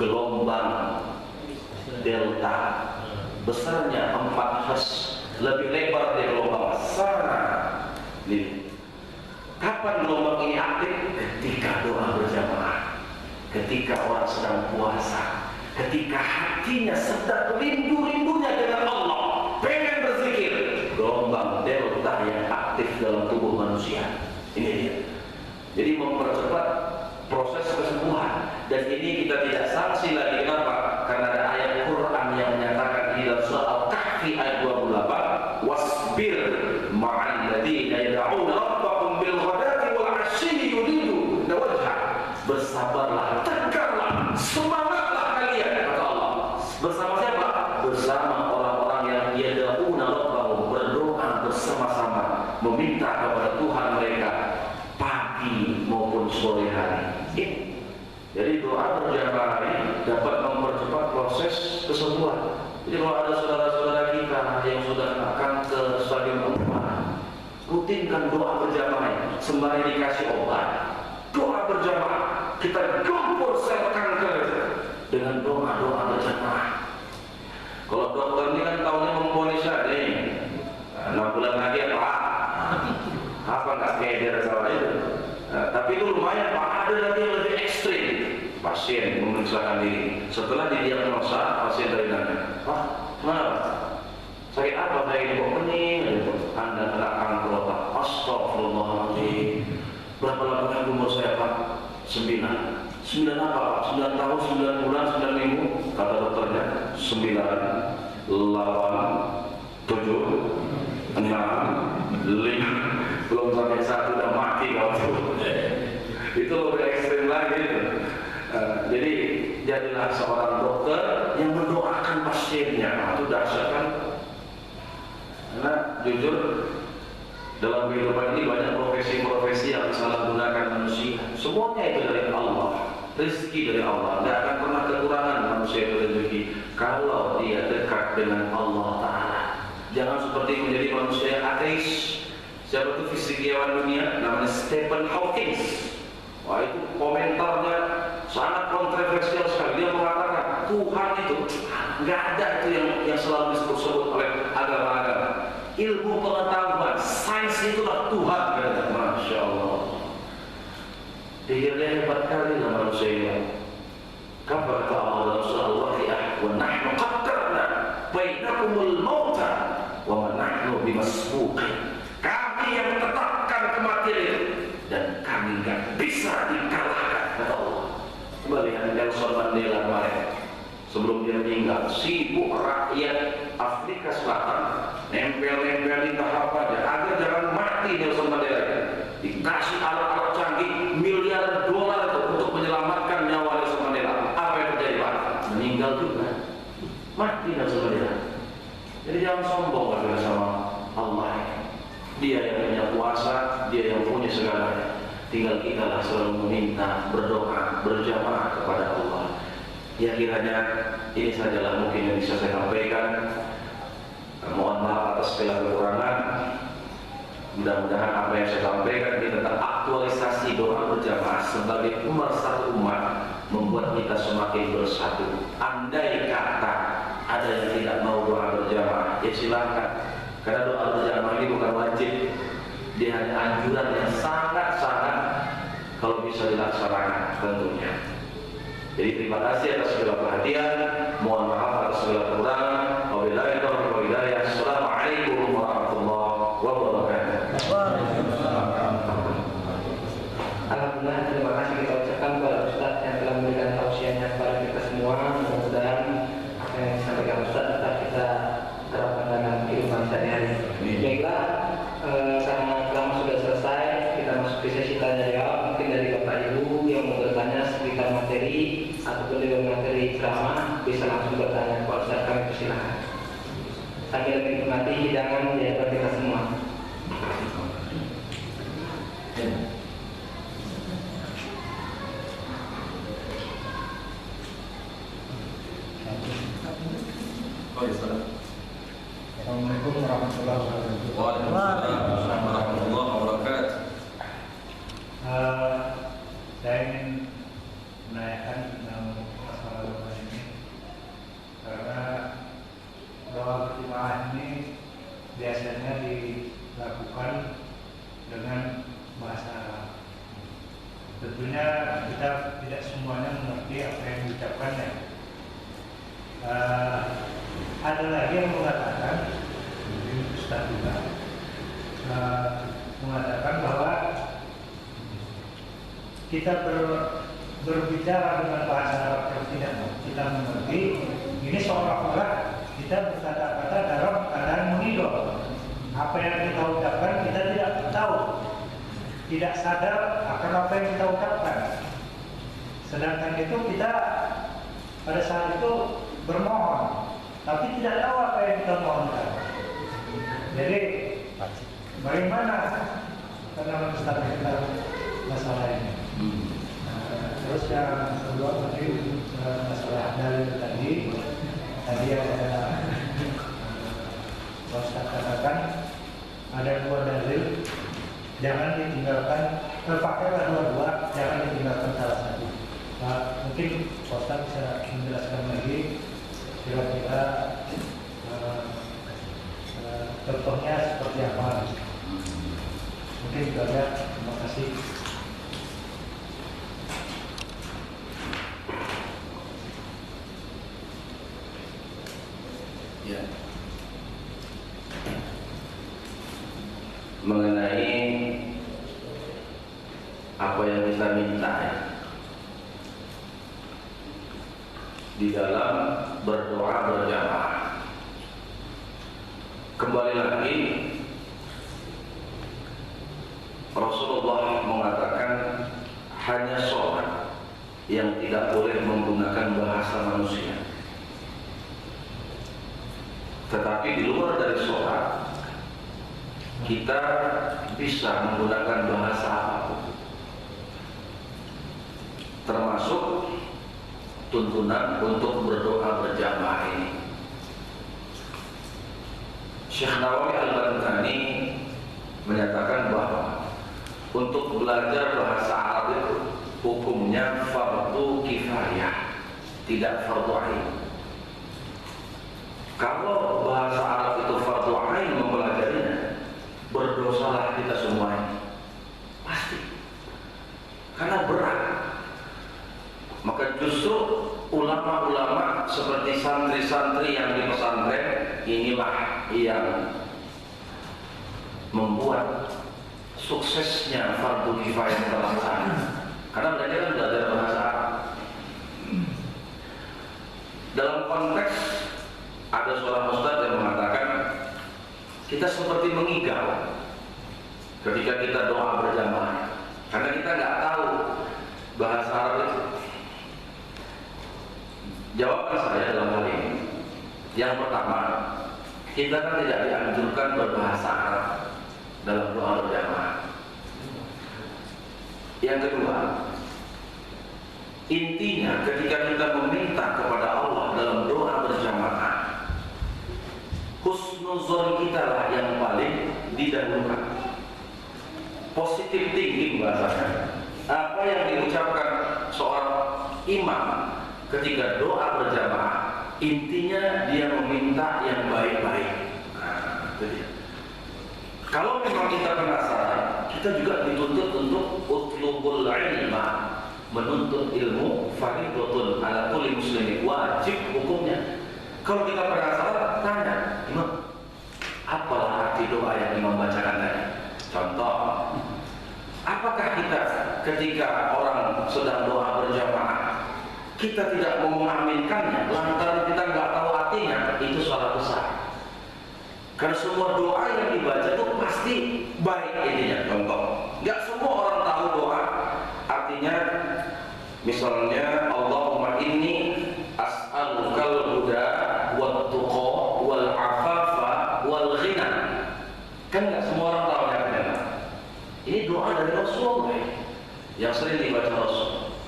gelombang delta, besarnya 4 Hz, lebih lebar dari gelombang sana. Nih, kapan gelombang ini aktif? Ketika doa berjamaah. Ketika orang sedang puasa, ketika hatinya sedang rindu-rindunya dengan Allah, pengen berzikir, gelombang delta yang aktif dalam tubuh manusia. Ini dia. Jadi mempercepat proses kesembuhan. Dan ini kita tidak sanksi lagi. Kenapa? Karena ada ayat Quran yang menyatakan di dalam surah Al-Kahfi ayat 28, wasbir ma'al ladzina yad'una rabbahum bil ghadati wal 'ashyi yuridu wajha. Bersabarlah, tegarlah, semangatlah kalian, kata Allah. Bersama siapa? Bersama orang-orang yang yad'una rabbahum, berdoa bersama-sama, meminta kepada Tuhan mereka pagi maupun sore hari. Jadi doa berjamaah ini dapat mempercepat proses kesembuhan. Jadi kalau ada saudara-saudara kita yang sudah akan ke stadium 4, rutinkan doa berjamaah sembari dikasih obat. Doa berjamaah, kita gempur sel kanker dengan doa-doa berjamaah. Kalau dokter ini kan tahunya memponis saja nih, 6 bulan lagi apa nggak keder sama itu. Tapi itu lumayan Pak, ada lagi yang lebih ekstrim. Pasien memeriksakan diri, setelah didiagnosa pasien dari nanya, Pak, kenapa? Sakit apa saya ini kok pening? Anda kena kanker otak. Astagfirullahaladzim. Berapa lama umur saya Pak? 9 apa Pak? 9 tahun, 9 bulan, 9 minggu. Kata dokternya 9, 8, 7, 6, 5. Belum sampai 1 udah mati kau. Itu lebih ekstrim lagi. Jadi jadilah seorang dokter yang mendoakan pasiennya. Itu dahsyat kan? Karena jujur dalam kehidupan ini banyak profesi-profesi yang disalahgunakan manusia. Semuanya itu dari Allah, rezeki dari Allah. Tidak akan pernah kekurangan manusia itu rezeki kalau dia dekat dengan Allah Taala. Jangan seperti menjadi manusia yang ateis. Siapa itu fisikawan dunia? Namanya Stephen Hawking. Wah, itu komentarnya sangat kontroversial sekali. Dia mengatakan Tuhan itu nggak ada itu yang selalu disebut-sebut oleh agama-agama. Ilmu pengetahuan, sains itulah Tuhan. Masya Allah. Pikirnya hebat kali lah manusia ini. Kata Allah dalam surah Al-Waqiah, wa nahnu qaddarna bainakumul mauta wa ma nahnu bimasbuqin. Kami yang tetapkan kematian itu dan kami nggak bisa dikalahkan, kata Allah. Coba lihat Nelson Mandela kemarin. Sebelum dia meninggal, sibuk rakyat Afrika Selatan nempel-nempelin tahap aja agar jangan mati Nelson Mandela. Dikasih alat-alat canggih miliaran dolar itu untuk menyelamatkan nyawa Nelson Mandela. Apa yang terjadi Pak? Meninggal juga. Mati Nelson Mandela. Jadi jangan sombong kepada sama Allah. Dia yang punya kuasa, dia yang punya segalanya. Tinggal kita lah selalu meminta, berdoa, berjamaah kepada Allah. Ya kiranya ini sajalah mungkin yang bisa saya sampaikan. Mohon maaf atas segala kekurangan. Mudah-mudahan apa yang saya sampaikan ini tentang aktualisasi doa berjamaah sebagai pemersatu umat membuat kita semakin bersatu. Andai kata ada yang tidak mau doa berjamaah, ya silakan. Karena doa berjamaah ini bukan wajib, dia hanya anjuran yang sangat-sangat kalau bisa dilaksanakan tentunya. Jadi terima kasih atas segala perhatian, mohon maaf atas segala kekurangan. Wabillahi taufiq wal hidayah. Assalamualaikum warahmatullahi wabarakatuh. Alhamdulillah, terima kasih kita ucapkan kepada Ustaz yang telah memberikan tausiahnya kepada kita semua. Mudah-mudahan apa yang disampaikan Ustaz tetap kita terapkan dalam kehidupan sehari-hari. Baiklah, karena kelas sudah selesai, kita masuk ke sesi tanya jawab. Mungkin dari Bapak Ibu yang mau bertanya seputar materi ataupun dari materi ceramah bisa langsung bertanya kepada Ustaz, kami persilakan. Sambil menikmati hidangan di hadapan kita semua. Assalamualaikum warahmatullahi wabarakatuh. Waalaikumsalam warahmatullahi wabarakatuh. Saya ingin menanyakan tentang masalah doa ini karena doa berjamaah ini biasanya dilakukan dengan bahasa Arab. Tentunya kita tidak semuanya mengerti apa yang diucapkannya. Ada lagi yang mengatakan, mungkin Ustaz juga mengatakan bahwa kita berbicara dengan bahasa Arab yang tidak kita mengerti, ini seolah-olah kita berkata-kata dalam keadaan menghidau. Apa yang kita ucapkan kita tidak tahu, tidak sadar akan apa yang kita ucapkan. Sedangkan itu kita pada saat itu bermohon, tapi tidak tahu apa yang kita mohonkan. Jadi bagaimana karena menstabilkan masalah ini? Terus yang kedua mungkin masalah dalil tadi ada Ustaz katakan ada dua dalil, jangan ditinggalkan, terpakailah dua-dua, jangan ditinggalkan salah satu. Mungkin Ustaz bisa menjelaskan lagi kira-kira contohnya seperti apa? Mungkin itu aja. Terima kasih. Ya. Mengenai apa yang kita minta ya, di dalam berdoa berjamaah, kembali lagi Rasulullah mengatakan hanya sholat yang tidak boleh menggunakan bahasa manusia. Tetapi di luar dari sholat kita bisa menggunakan bahasa apapun, termasuk tuntunan untuk berdoa berjamaah ini. Syekh Nawawi Al-Bantani menyatakan bahwa untuk belajar bahasa Arab itu hukumnya fardu kifayah, tidak fardu ain. Kalau bahasa Arab itu fardu ain mempelajarinya, berdosalah kita semuanya, pasti, karena berat. Maka justru ulama-ulama seperti santri-santri yang di pesantren inilah yang membuat suksesnya fardu kifayah terlaksana, karena mereka kan belajar bahasa Arab. Dalam konteks ada seorang ustaz yang mengatakan kita seperti mengigau ketika kita doa berjamaah, karena kita nggak tahu bahasa Arab itu. Jawaban saya dalam hal ini, yang pertama, kita kan tidak dianjurkan berbahasa Arab dalam doa berjamaah. Yang kedua, intinya ketika kita meminta kepada Allah dalam doa berjamaah, husnuzon kita lah yang paling didahulukan. Positive thinking bahasanya. Apa yang diucapkan seorang imam ketika doa berjamaah, intinya dia meminta yang baik-baik. Nah, itu dia. Kalau memang kita penasaran, kita juga dituntut untuk utlubul ilma, menuntut ilmu, fardhotun ala kulli muslimin, wajib hukumnya. Kalau kita penasaran, tanya, Imam, apalah arti doa yang Imam bacakan tadi? Contoh, apakah kita ketika orang sedang doa berjamaah, kita tidak mau mengaminkannya lantaran kita nggak tahu artinya? Itu salah besar. Karena semua doa yang dibaca itu pasti baik intinya. Contoh, nggak semua orang tahu doa artinya. Misalnya, Allahumma inni as'alukal huda wat tuqa wal afafa wal ghina. Kan nggak semua orang tahu artinya. Ini doa dari Rasulullah yang sering dibaca Rasul.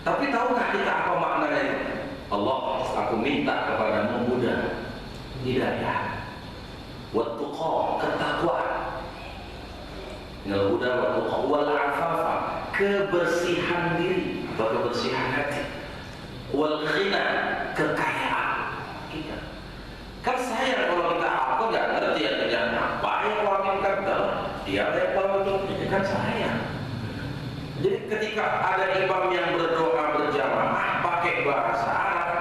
Tapi tahukah kita apa maknanya itu? Allah, aku minta kepadamu huda, hidayah, wat tuqa, ketakwaan, minal huda wat tuqa wal afafa, kebersihan diri atau kebersihan hati, wal ghina, kekayaan kita. Kan sayang kalau kita apa nggak ngerti artinya apa yang kau aminkan, dia yang kau aminkan, kan sayang. Jadi ketika ada imam yang berdoa berjamaah pakai bahasa Arab,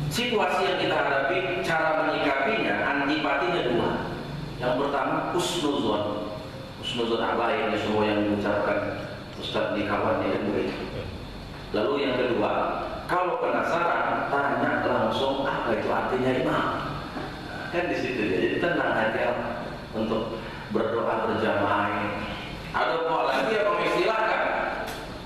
situasi yang kita hadapi, cara menyikapinya, antipatinya dua. Yang pertama, husnuzon. Husnuzon apa ini semua yang diucapkan Ustaz di kawannya kan begitu. Lalu yang kedua, kalau penasaran, tanya langsung apa itu artinya imam. Kan di situ dia. Jadi tenang aja untuk berdoa berjamaah. Ada doa lagi yang mengistilahkan,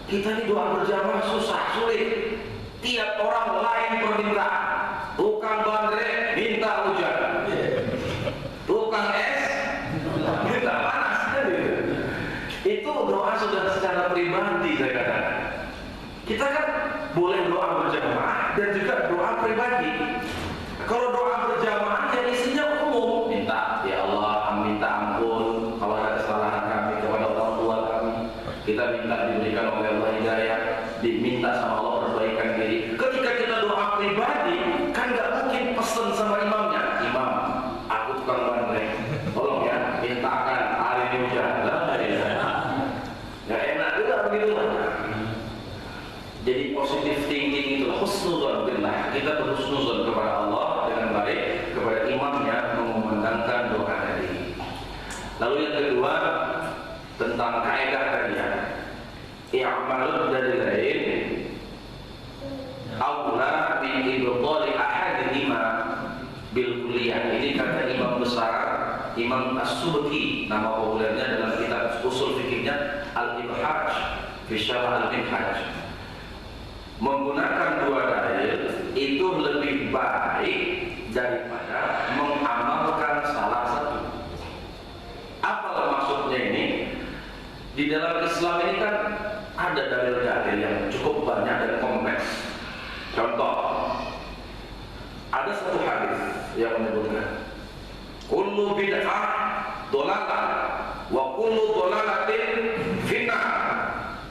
kita ini doa berjamaah susah, sulit. Tiap orang lain permintaan. Tukang bandrek minta hujan, tukang es minta panas. Itu doa sudah secara pribadi saya katakan. Kita kan boleh doa berjamaah dan juga doa pribadi. Kalau doa berjamaah yang isinya umum, minta ya Allah, minta ampun kalau ada kesalahan kami kepada orang tua kami, kita minta diberikan oleh Allah hidayah, diminta sama Allah perbaikan diri. Ketika kita doa pribadi, kan nggak mungkin pesen sama imamnya, Imam, aku tukang bandrek, tolong ya mintakan hari ini hujan. Nggak enak juga begitu. Jadi positive thinking itu husnuzon billah, kita berhusnuzon kepada Allah dengan baik, kepada imamnya mengumandangkan doa tadi. Lalu yang kedua tentang kaidah tadi ya, i'malud dari lain aula min ibtali ahadihima bil kulliyah. Ini kata imam besar Imam As-Subki, nama populernya dalam kitab usul fikihnya Al-Ibhaj fi Syarh Al-Minhaj. Menggunakan dua dalil itu lebih baik daripada mengamalkan salah satu. Apa maksudnya ini? Di dalam Islam ini kan ada dalil-dalil yang cukup banyak dan kompleks. Contoh, ada satu hadis yang menyebutkan kullu bid'ah dhalalah wa kullu dhalalatin finnar.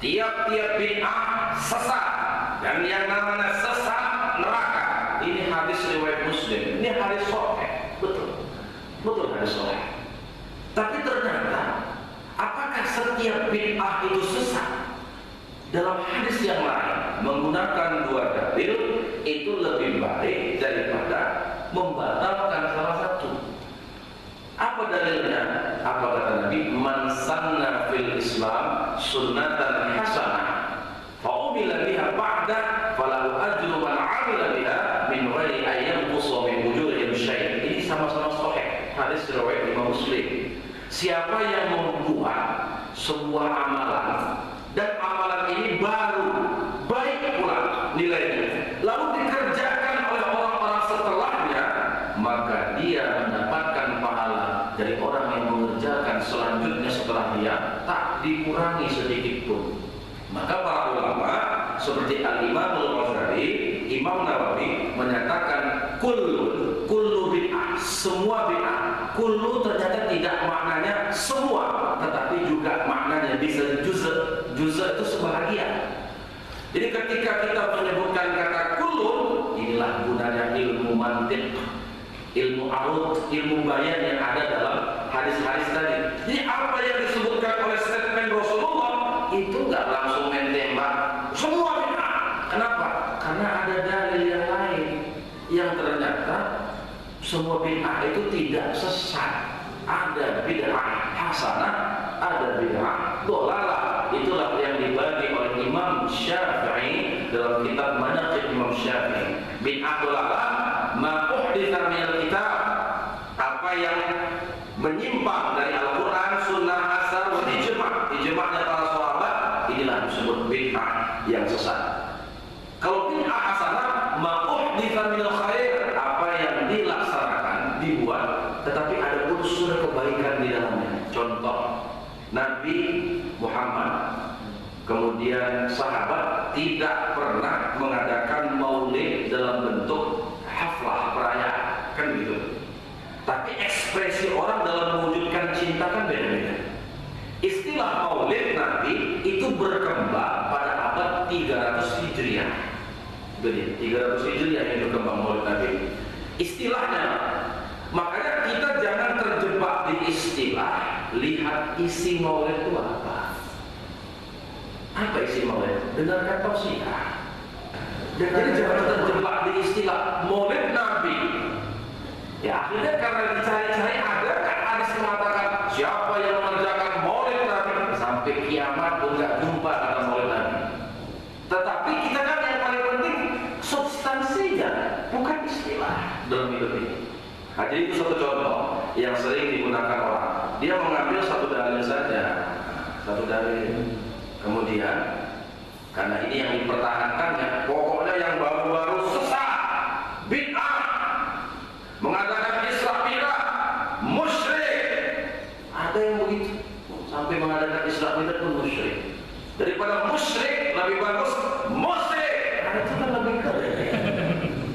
Tiap-tiap bid'ah sesat dan yang namanya sesat neraka. Ini hadis riwayat Muslim. Ini hadis sahih. Betul hadis sahih. Tapi ternyata apakah setiap bid'ah itu sesat? Dalam hadis yang lain menggunakan dua dalil itu lebih baik daripada membatalkan salah satu. Apa dalilnya? Apa kata Nabi? Man sanna fil Islam sunnatan hasanah fa umila biha ba'da falahu ajru man 'amila biha min ghairi an yanqusa min ujurihim syai'. Ini sama-sama sahih. Hadis riwayat Imam Muslim. Siapa yang membuat sebuah amalan dan amalan ini baru baik pula nilainya, lalu dikerjakan oleh orang-orang setelahnya, maka dia mendapatkan pahala dari orang yang mengerjakan selanjutnya setelah dia tak dikurangi sedikit pun. Maka para ulama seperti Al-Imam Al-Ghazali, Imam Nawawi menyatakan kullu bid'ah, semua bid'ah. Kullu ternyata tidak maknanya semua, tetapi juga maknanya bisa juz'. Juz' itu sebahagian. Jadi ketika kita menyebutkan kata kullu, inilah gunanya ilmu mantiq, ilmu arud, ilmu bayan yang ada dalam hadis-hadis tadi. Jadi apa yang disebutkan oleh statement Rasulullah itu nggak langsung main tembak semua bid'ah. Kenapa? Karena ada dalil yang lain yang ternyata semua bid'ah itu tidak sesat. Ada bid'ah hasanah, ada bid'ah dhalalah. Itulah yang dibagi oleh Imam Syafi'i dalam kitab Manaqib Imam Syafi'i. Bid'ah dhalalah ma uhditsa minal kitab, apa yang menyimpang dari Al-Quran, Sunnah, Asar, wa ijma'nya para sahabat, inilah disebut bid'ah yang sesat. Kalau bid'ah hasanah ma uhditsa minal khair, apa yang dilaksanakan, dibuat, tetapi ada unsur kebaikan di dalamnya. Contoh, Nabi Muhammad kemudian sahabat tidak pernah mengadakan maulid dalam bentuk haflah perayaan, kan gitu. Tapi ekspresi orang dalam mewujudkan cinta kan beda-beda. Istilah maulid Nabi itu berkembang pada abad 300 Hijriah. Jadi 300 Hijriah yang berkembang maulid Nabi. Istilahnya, makanya kita jangan terjebak di istilah, lihat isi maulid itu apa. Apa isi maulid? Dengarkan tausiah. Jadi jangan terjebak di istilah maulid Nabi. Ya akhirnya karena dicari-cari ada kan hadis mengatakan siapa yang mengerjakan maulid Nabi sampai kiamat pun nggak jumpa kata maulid Nabi. Tetapi kita kan yang paling penting substansinya, bukan istilah dalam hidup ini. Nah, jadi itu satu contoh yang sering digunakan orang. Dia mengambil satu dalil saja, satu dalil. Kemudian karena ini yang dipertahankannya, pokoknya yang baru-baru sesat, bid'ah, mengadakan Isra Mi'raj, musyrik. Ada yang begitu, sampai mengadakan Isra Mi'raj pun musyrik. Daripada musyrik lebih bagus musyrik. Nah, itu kan lebih keren.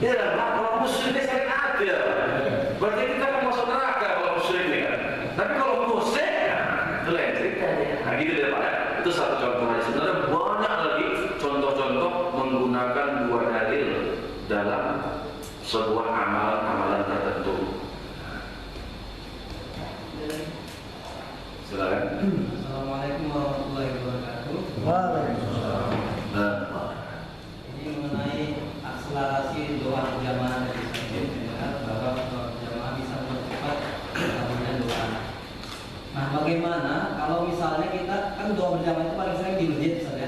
Ya, kalau musyrik ini sering ada. Berarti kita akan masuk neraka kalau musyrik ini kan. Tapi kalau musyrik, itu lain ceritanya. Nah, gitu deh Pak. Itu satu contoh aja. Sebenarnya banyak lagi contoh-contoh menggunakan dua dalil dalam sebuah amalan-amalan tertentu. Silakan. Assalamualaikum warahmatullahi wabarakatuh. Waalaikumsalam. Ini mengenai akselerasi doa berjamaah dari saya, bahwa doa berjamaah bisa mempercepat kabulnya doa. Nah, bagaimana kalau misalnya kita kan doa berjamaah itu paling sering di masjid saja,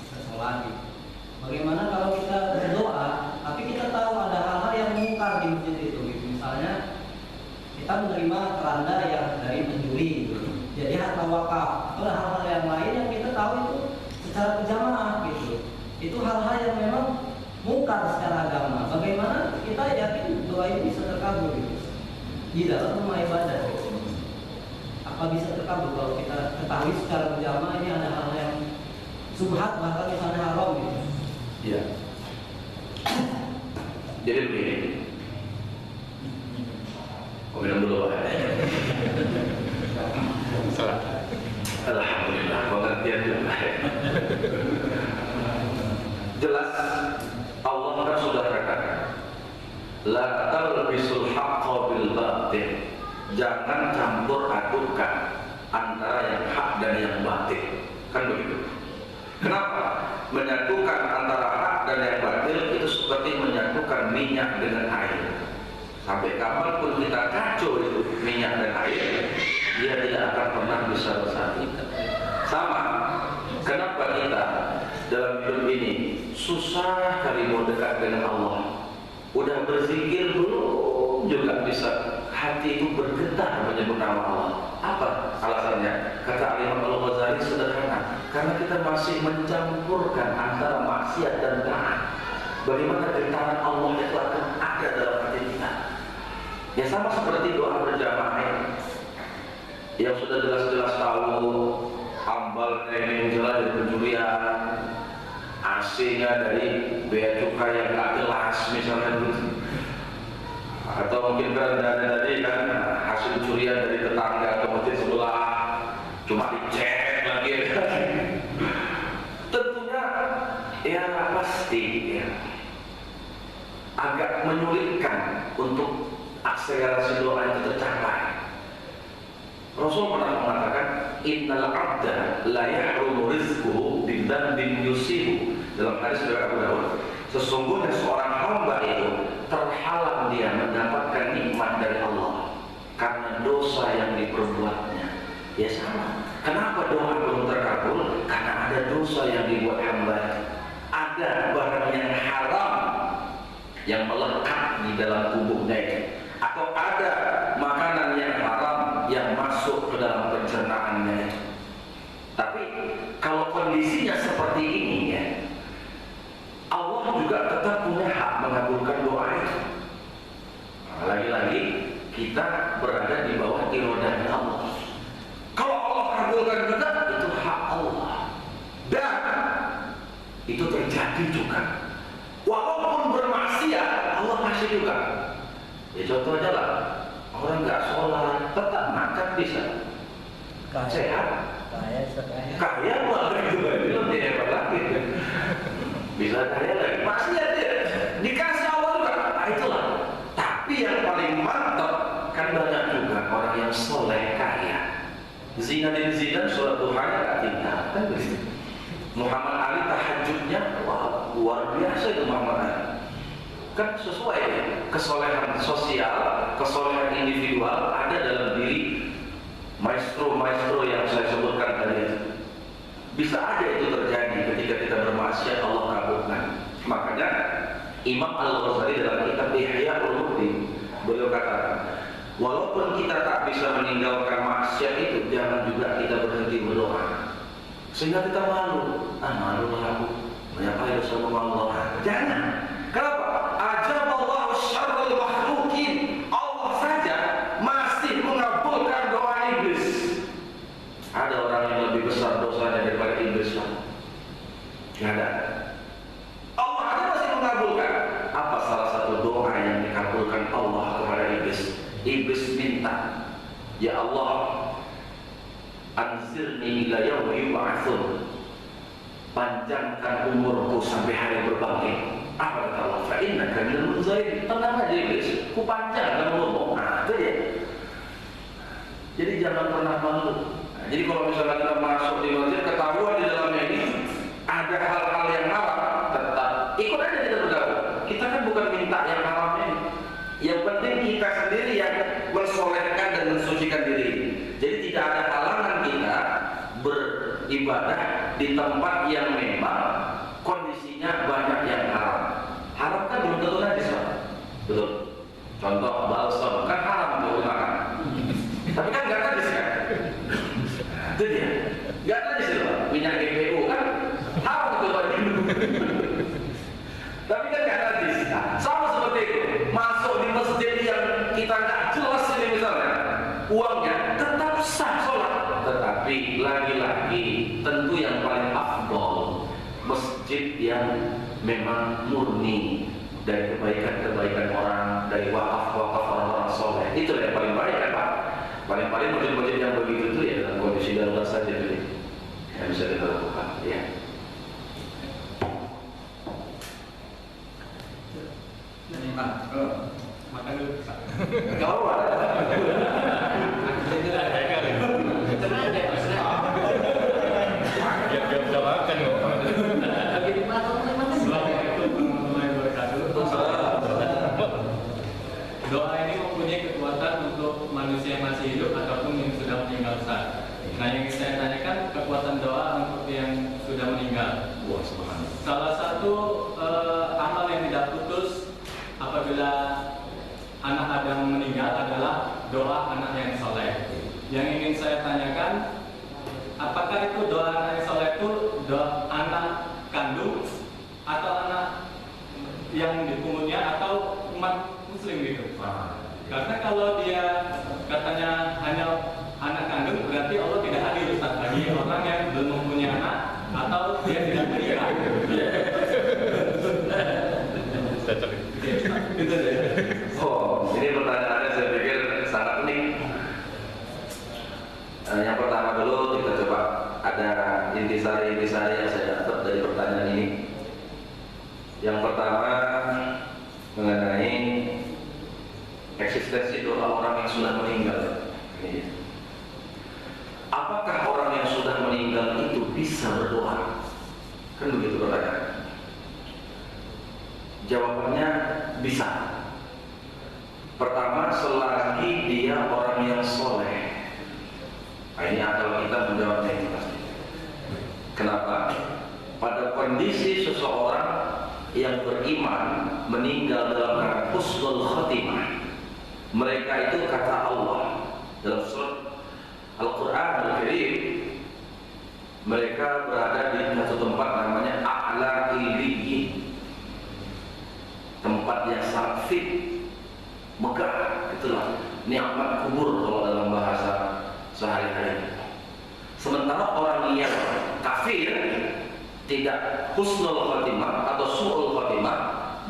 sholat. Bagaimana kalau kita berdoa, tapi kita tahu ada hal-hal yang mungkar di masjid itu, gitu. Misalnya kita menerima keranda yang dari pencuri, gitu. Jadi harta wakaf, atau hal-hal yang lain yang kita tahu itu secara berjamaah, gitu. Itu hal-hal yang memang mungkar secara agama. Bagaimana kita yakin doa ini bisa terkabul, gitu, di dalam rumah ibadah, gitu. Apa bisa terkabul kalau kita ketahui secara berjamaah ini ada hal yang subhat, bahkan misalnya haram, gitu. Iya. Jadi begini. Minum dulu Pak. Alhamdulillah, pengertian juga. Jelas Allah kan sudah katakan, la talbisul haqqa bil batil. Jangan campur adukan antara yang hak dan yang batil. Kan begitu. Kenapa? Menyatukan antara hak dan yang batil itu seperti menyatukan minyak dengan air. Sampai kapanpun kita kacau itu minyak dan air, dia tidak akan pernah bisa bersatu. Sama. Kenapa kita dalam hidup ini susah kali mau dekat dengan Allah? Udah berzikir belum juga bisa hati itu bergetar menyebut nama Allah. Apa alasannya? Kata Imam Al-Ghazali sederhana, karena kita masih mencampurkan antara maksiat dan taat. Bagaimana getaran Allah itu akan ada dalam hati kita? Ya sama seperti doa berjamaah yang sudah jelas-jelas tahu ambalnya ini menjelang dari pencurian, AC-nya dari bea cukai yang gak jelas misalnya begitu, atau mungkin berandaannya tadi kan hasil curian dari tetangga atau masjid sebelah cuma dicek lagi. Tentunya ya pasti ya agak menyulitkan untuk akselerasi doa itu tercapai. Rasul pernah mengatakan, innal abda la yahrumu rizquhu bidzambin yusibu. Dalam hadis riwayat Abu Dawud, sesungguhnya seorang hamba itu terhalang dia mendapatkan nikmat dari Allah karena dosa yang diperbuatnya. Ya sama. Kenapa doa belum terkabul? Karena ada dosa yang dibuat hamba. Ada barang yang haram yang melekat di dalam tubuhnya itu, atau ada makanan yang haram yang masuk ke dalam pencernaannya. Tapi kalau kondisinya seperti ini ya, Allah juga tetap punya hak mengabulkan doa itu. Lagi-lagi kita berada di bawah iradahnya Allah. Kalau Allah kabulkan juga, itu hak Allah. Dan itu terjadi juga. Walaupun bermaksiat, Allah kasih juga. Ya contoh aja lah, orang nggak sholat, tetap makan bisa. Sehat. Kaya malah itu belum dia hebat lagi. Bisa kaya lagi. Maksiat dia. Dikasih Allah juga. Nah itulah. Tapi yang paling mantap kan banyak juga orang yang soleh kaya. Zinedine Zidane sholat duha nggak tinggal kan begitu. Muhammad Ali tahajudnya wah luar biasa itu Muhammad Ali. Kan sesuai ya, kesolehan sosial, kesolehan individual ada dalam diri maestro-maestro yang saya sebutkan tadi itu. Bisa aja itu terjadi ketika kita bermaksiat Allah kabulkan. Makanya Imam Al-Ghazali dalam kitab Ihya Ulumuddin beliau katakan, walaupun kita tak bisa meninggalkan maksiat itu, jangan juga kita berhenti berdoa. Sehingga kita malu, malu lah aku, menyapai dosa Allah. Jangan. Kenapa? Ajaballahu syarrul makhlukin. Allah saja masih mengabulkan doa iblis. Ada orang yang lebih besar dosanya daripada iblis lah. Tidak ada. Allah aja masih mengabulkan. Apa salah satu doa yang dikabulkan Allah kepada iblis? Iblis minta, ya Allah, anzirni ila yaumi yub'atsun. Panjangkan umurku sampai hari berbangkit. Apa kata Allah? Fa innaka minal munzirin. Tenang aja iblis, ku panjangkan umurmu. Nah, itu ya. Jadi jangan pernah malu. Nah, jadi kalau misalnya kita masuk di masjid, ketahuan di dalamnya ini ada hal-hal yang haram, tetap ikut aja kita bergabung. Kita kan bukan minta yang haram ini. Yang penting kita sendiri yang mensolehkan dan mensucikan diri. Jadi tidak ada halangan kita beribadah di tempat yang memang kondisinya banyak yang haram. Haram kan belum tentu najis, betul. Contoh balsam kan haram untuk dimakan. Tapi kan nggak najis kan? Itu dia. Nggak najis itu, minyak GPU kan haram untuk diminum. Tapi kan nggak najis. Nah, sama seperti itu. Masuk di masjid yang kita nggak jelas ini misalnya, uangnya tetap sah sholat. Tetapi lagi-lagi tentu yang paling afdol masjid yang memang murni dari kebaikan-kebaikan orang, dari wakaf-wakaf orang-orang soleh. Itulah yang paling baik kan Pak. Paling-paling masjid-masjid yang begitu itu ya dalam kondisi darurat saja itu yang bisa kita lakukan. Ya. Pak, makan dulu Pak. Kau ada? Udah makan kok. Assalamualaikum warahmatullahi wabarakatuh. Doa ini mempunyai kekuatan untuk manusia yang masih hidup ataupun yang sudah meninggal Ustaz. Nah, yang saya tanyakan kekuatan doa untuk yang sudah meninggal. Wah, subhanallah. Salah satu amal yang tidak putus apabila anak Adam meninggal adalah doa anak yang soleh. Yang ingin saya tanyakan, apakah itu doa anak yang soleh itu doa anak kandung atau anak yang dipungutnya atau umat muslim gitu? Karena kalau dia katanya hanya anak kandung, berarti Allah tidak hadir Ustaz bagi orang yang belum mempunyai anak atau dia tidak menikah. Oh, ini pertanyaannya saya pikir sangat unik. Yang pertama dulu kita coba ada intisari-intisari yang saya dapat dari pertanyaan ini. Yang pertama mengenai eksistensi doa orang yang sudah meninggal. Apakah orang yang sudah meninggal itu bisa berdoa? Kan begitu pertanyaan. Jawabannya bisa. Pertama, selagi dia orang yang soleh. Nah, ini akal kita menjawabnya ini pasti. Kenapa? Pada kondisi seseorang yang beriman meninggal dalam keadaan husnul khatimah, mereka itu kata Allah dalam surat Al-Quran Al-Karim, mereka berada di satu tempat namanya A'la Iliyyin, tempat yang sangat fit, megah. Itulah nikmat kubur kalau dalam bahasa sehari-hari. Sementara orang yang kafir, tidak husnul khatimah atau su'ul khatimah,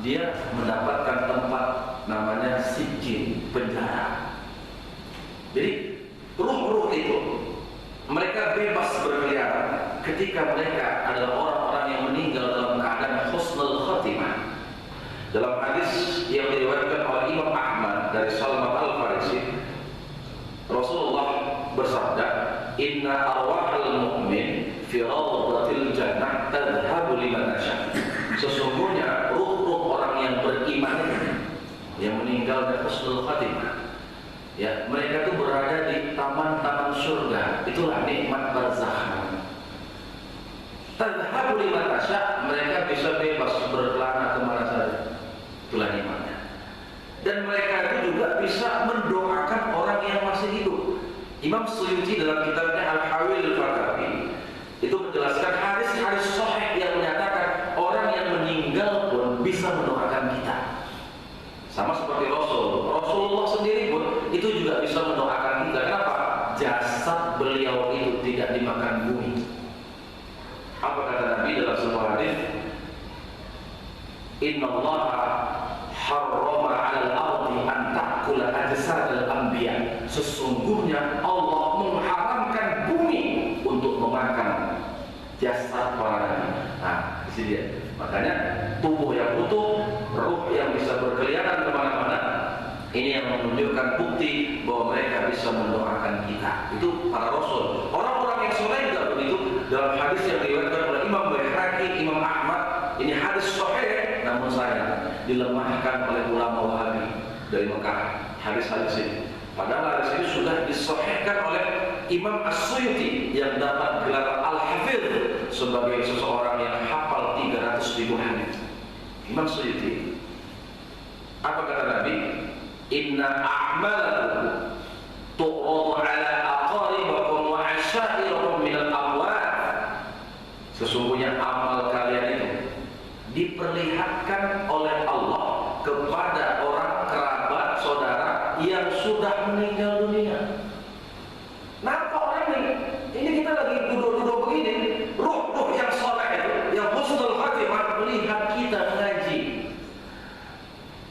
dia mendapatkan tempat namanya sijin, penjara. Jadi ruh-ruh itu mereka bebas berkeliaran ketika mereka adalah orang-orang yang meninggal dalam keadaan husnul khatimah. Dalam hadis yang diriwayatkan oleh Imam Ahmad dari Salman Al-Farisi, Rasulullah bersabda, "Inna arwahal mu'min fi rawdatil jannah tadhhabu liman nasha." Sesungguhnya ruh-ruh orang yang beriman yang meninggal dan husnul khatimah, ya, mereka itu berada di taman-taman surga. Itulah nikmat barzakh. Tadhhabu liman nasha, mereka bisa bebas berkelana kemana saja. Itulah nikmatnya. Dan mereka itu juga bisa mendoakan orang yang masih hidup. Imam Suyuti dalam kitabnya Al-Hawil Al-Fatawi itu menjelaskan hadis-hadis sahih yang menyatakan orang yang meninggal pun bisa mendoakan kita. Sama seperti Rasulullah sendiri pun itu juga bisa mendoakan kita. Kenapa? Jasad beliau itu tidak dimakan bumi. Apa kata Nabi dalam sebuah hadis? Innallaha harrama 'alal ardi an ta'kula ajsadal anbiya. Sesungguhnya Allah mengharamkan bumi untuk memakan jasad para nabi. Nah, di sini dia. Makanya tubuh yang utuh, ruh yang bisa berkeliaran kemana-mana, ini yang menunjukkan bukti bahwa mereka bisa mendoakan kita. Itu para Rasul. Orang-orang yang soleh juga begitu. Dalam hadis yang diriwayatkan oleh Imam Baihaqi, Imam Ahmad, ini hadis sahih, namun sayang dilemahkan oleh ulama Wahabi dari Mekah. Hadis-hadis ini, padahal hadis ini sudah disahihkan oleh Imam As-Suyuti yang dapat gelar Al-Hafidh sebagai seseorang yang hafal 300.000 hadis. Imam Suyuti, apa kata Nabi? Inna a'malakum tu'radu 'ala aqaribakum wa 'ashairakum minal amwat. Sesungguhnya amal kalian itu diperlihatkan oleh Allah kepada orang kerabat saudara yang sudah meninggal dunia. Kenapa orang ini kita lagi duduk-duduk begini, ruh-ruh yang soleh itu, yang husnul khatimah melihat kita mengaji.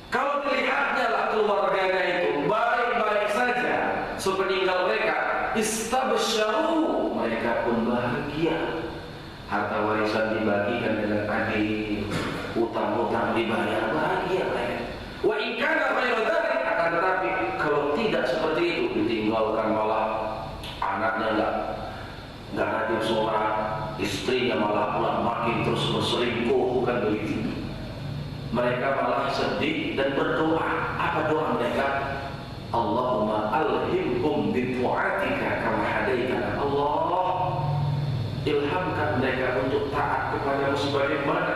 Kalau dilihatnya lah keluarganya itu baik-baik saja sepeninggal mereka, istabsyaru, mereka pun bahagia. Harta warisan dibagikan dengan adil, utang-utang dibayar, bahagia mereka. Wa in kana ghairu dzalik, akan tetapi kalau tidak seperti itu, ditinggalkan malah anaknya enggak rajin sholat, istrinya malah pulang makin terus berselingkuh, bukan begitu. Mereka malah sedih dan berdoa. Apa doa mereka? Allahumma alhimhum bidu'atika kama hadaitana. Allah, ilhamkan mereka untuk taat kepadamu sebagaimana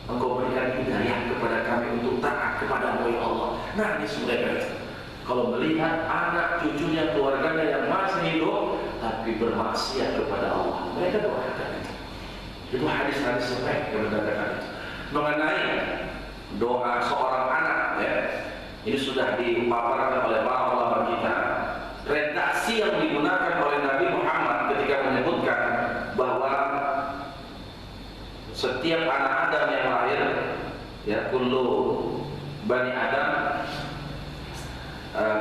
Engkau berikan hidayah kepada kami untuk taat kepadamu ya Allah. Nangis mereka kalau melihat anak cucunya, keluarganya yang masih hidup tapi bermaksiat kepada Allah. Mereka doakan itu. Itu hadis-hadis sahih yang mendatangkan itu. Mengenai doa seorang anak, ya, Ini sudah dipaparkan oleh para ulama kita. Redaksi yang digunakan oleh Nabi Muhammad ketika menyebutkan bahwa setiap anak Adam yang lahir, ya, kullu bani Adam,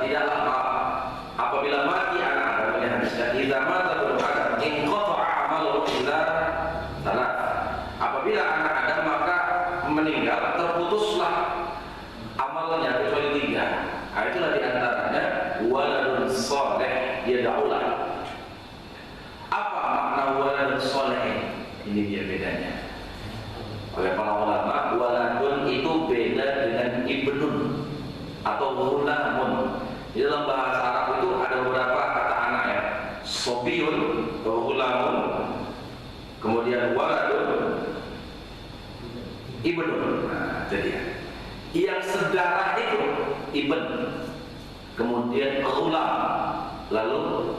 tidaklah apabila mati anak Adam, ini hadisnya, idza mata ibnu Adam inqata'a 'amaluhu illa salat. Apabila anak Adam maka meninggal, terputuslah amalnya kecuali 3. Nah, itulah diantaranya waladun sholeh yad'ulah. Apa makna waladun sholeh? Ini dia bedanya. Oleh para ulama, waladun itu beda dengan ibnun atau ghulamun. Di dalam bahasa Arab itu ada beberapa kata anak ya. Sobiyun, ghulamun, kemudian waladun, ibnun. Nah, jadi yang sedarah itu ibn, kemudian ghulam, lalu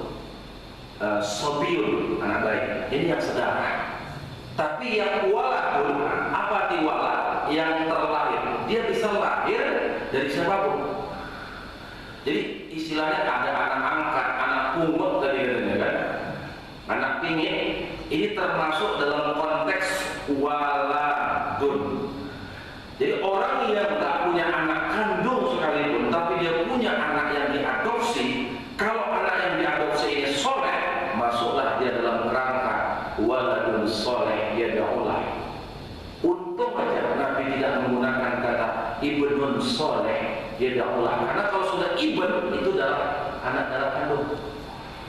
sobiyun, anak bayi. Ini yang sedarah. Tapi yang waladun, apa arti walad? Yang terlahir. Dia bisa lahir dari siapapun. Jadi istilahnya ada anak angkat, anak pungut tadi katanya kan, anak pingin. Ini termasuk dalam konteks waladun. Jadi orang yang tak punya anak kandung sekalipun, tapi dia punya anak yang diadopsi, kalau anak yang diadopsi ini soleh, masuklah dia dalam kerangka waladun soleh yad'ulah. Untung aja Nabi tidak menggunakan kata ibnun soleh yad'ulah, karena kalau sudah ibn itu adalah anak darah kandung.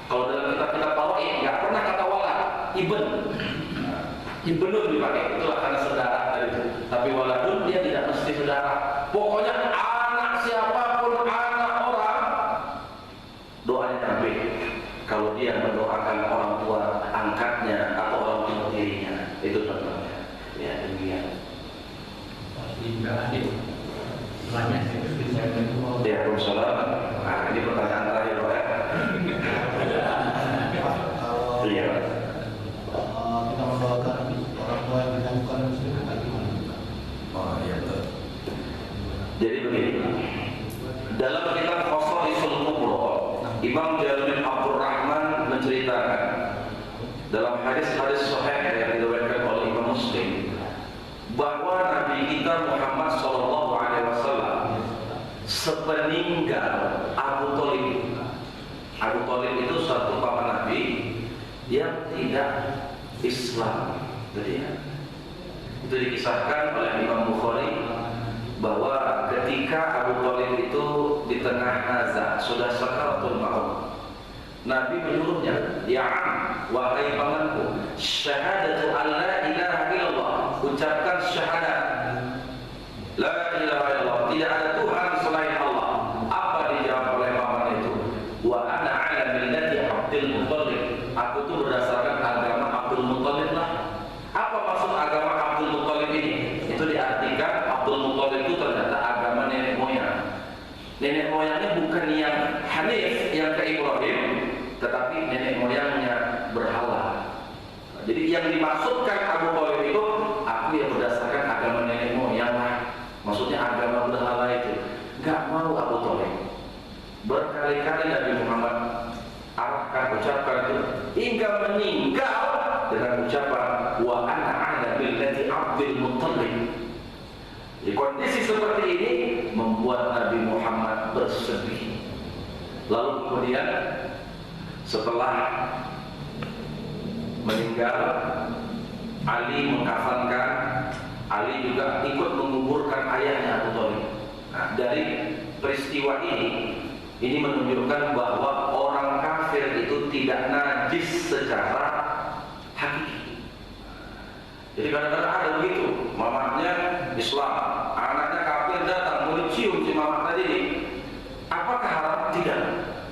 Kalau dalam kitab-kitab Tauhid nggak pernah kata walad, ibn. Ibnun dipakai, itulah karena saudara tadi. Tapi waladun dia tidak mesti saudara. Pokoknya anak siapapun, anak orang, doanya Nabi. Kalau dia mendoakan orang tua angkatnya atau orang tua dirinya, itu contohnya. Ya demikian. Ya, Waalaikumsalam. Nah, ini pertanyaan terakhir, Pak. Iya. Kita mendoakan orang tua yang kita bukan muslim bagaimana? Oh iya betul. Jadi begini, dalam kitab Khosaisul Kubra, Imam Jalaluddin Abdul Rahman menceritakan dalam hadis-hadis sahih yang diriwayatkan oleh Imam Muslim bahwa Nabi kita Muhammad SAW sepeninggal Abu Thalib. Abu Thalib itu suatu paman Nabi yang tidak Islam, itu dikisahkan oleh Imam Bukhari bahwa ketika Abu Thalib itu di tengah nazak, sudah sakaratul maut, Nabi menyuruhnya, ya wahai pamanku, syahadatu an la ilaha illallah, ucapkan syahadat la ilaha illallah, tidak ada Tuhan selain Allah. Apa dijawab oleh paman itu? Wa ana ala millati Abdul Muttalib, aku itu berdasarkan agama Abdul Muttalib lah. Apa maksud agama Abdul Muttalib ini? Itu diartikan Abdul Muttalib itu ternyata agama nenek moyang. Nenek moyangnya bukan yang Hanif, yang ke Ibrahim, tetapi nenek moyangnya berhala. Jadi yang dimaksudkan Abu Thalib itu, aku yang berdasarkan agama nenek moyang lah. Maksudnya agama berhala itu. Gak mau Abu Thalib. Berkali-kali Nabi Muhammad arahkan, ucapkan itu hingga meninggal dengan ucapan wa ana ala millati Abdul Muttalib. Di kondisi seperti ini membuat Nabi Muhammad bersedih. Lalu kemudian setelah meninggal, Ali mengkafankan, Ali juga ikut menguburkan ayahnya Abu Thalib. Nah, dari peristiwa ini menunjukkan bahwa orang kafir itu tidak najis secara hakiki. Jadi kadang-kadang ada begitu, mamanya Islam, anaknya kafir datang mau dicium si mama tadi ini, apakah haram? Tidak.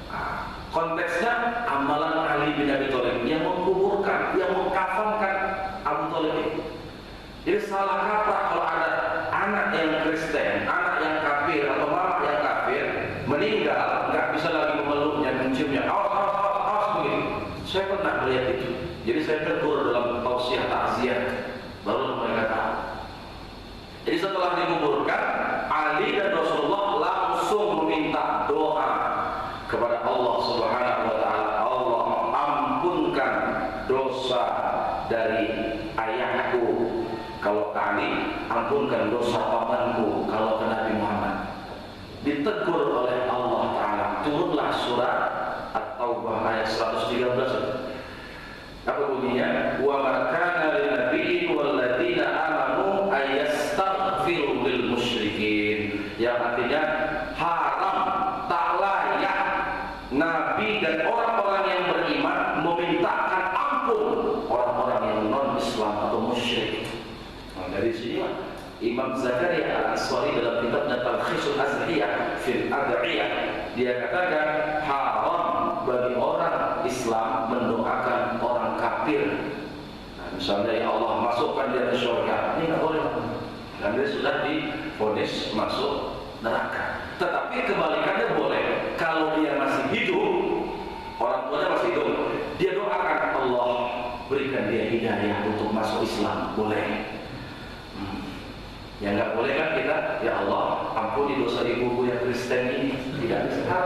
Nah, konteksnya amalan Ali bin Abi Thalib yang menguburkan, yang mengkafankan Abu Thalib ini. Jadi salah kaprah kalau ada anak yang Kristen, anak yang kafir atau mama yang kafir meninggal, nggak bisa lagi memeluknya, menciumnya, awas begitu. Saya pernah melihat itu. Jadi saya tegur dalam tausiah takziah, baru mereka tahu. Jadi setelah dikuburkan, Ali dan Rasulullah langsung ditegur oleh Allah Ta'ala. Turunlah surah At-Taubah ayat 113. Apa bunyinya? Wa ma kana lin nabiyyin wal ladzina amanu ayastaghfiru lil musyrikin. Yang artinya haram, tak layak Nabi dan orang-orang yang beriman memintakan ampun orang-orang yang non-Islam atau musyrik. Nah, dari sinilah Imam Zakaria Al-Ansari dalam kitabnya Talkhisul Azhiyah fil Ad'iyah dia katakan haram bagi orang Islam mendoakan orang kafir. Nah, misalnya ya Allah masukkan dia ke surga, ini nggak boleh, dan dia sudah divonis masuk neraka. Tetapi kebalikannya boleh, kalau dia masih hidup, orang tuanya masih hidup, dia doakan Allah berikan dia hidayah untuk masuk Islam, boleh. Yang nggak boleh kan kita, ya Allah ampuni dosa ibuku yang Kristen ini, tidak bisa.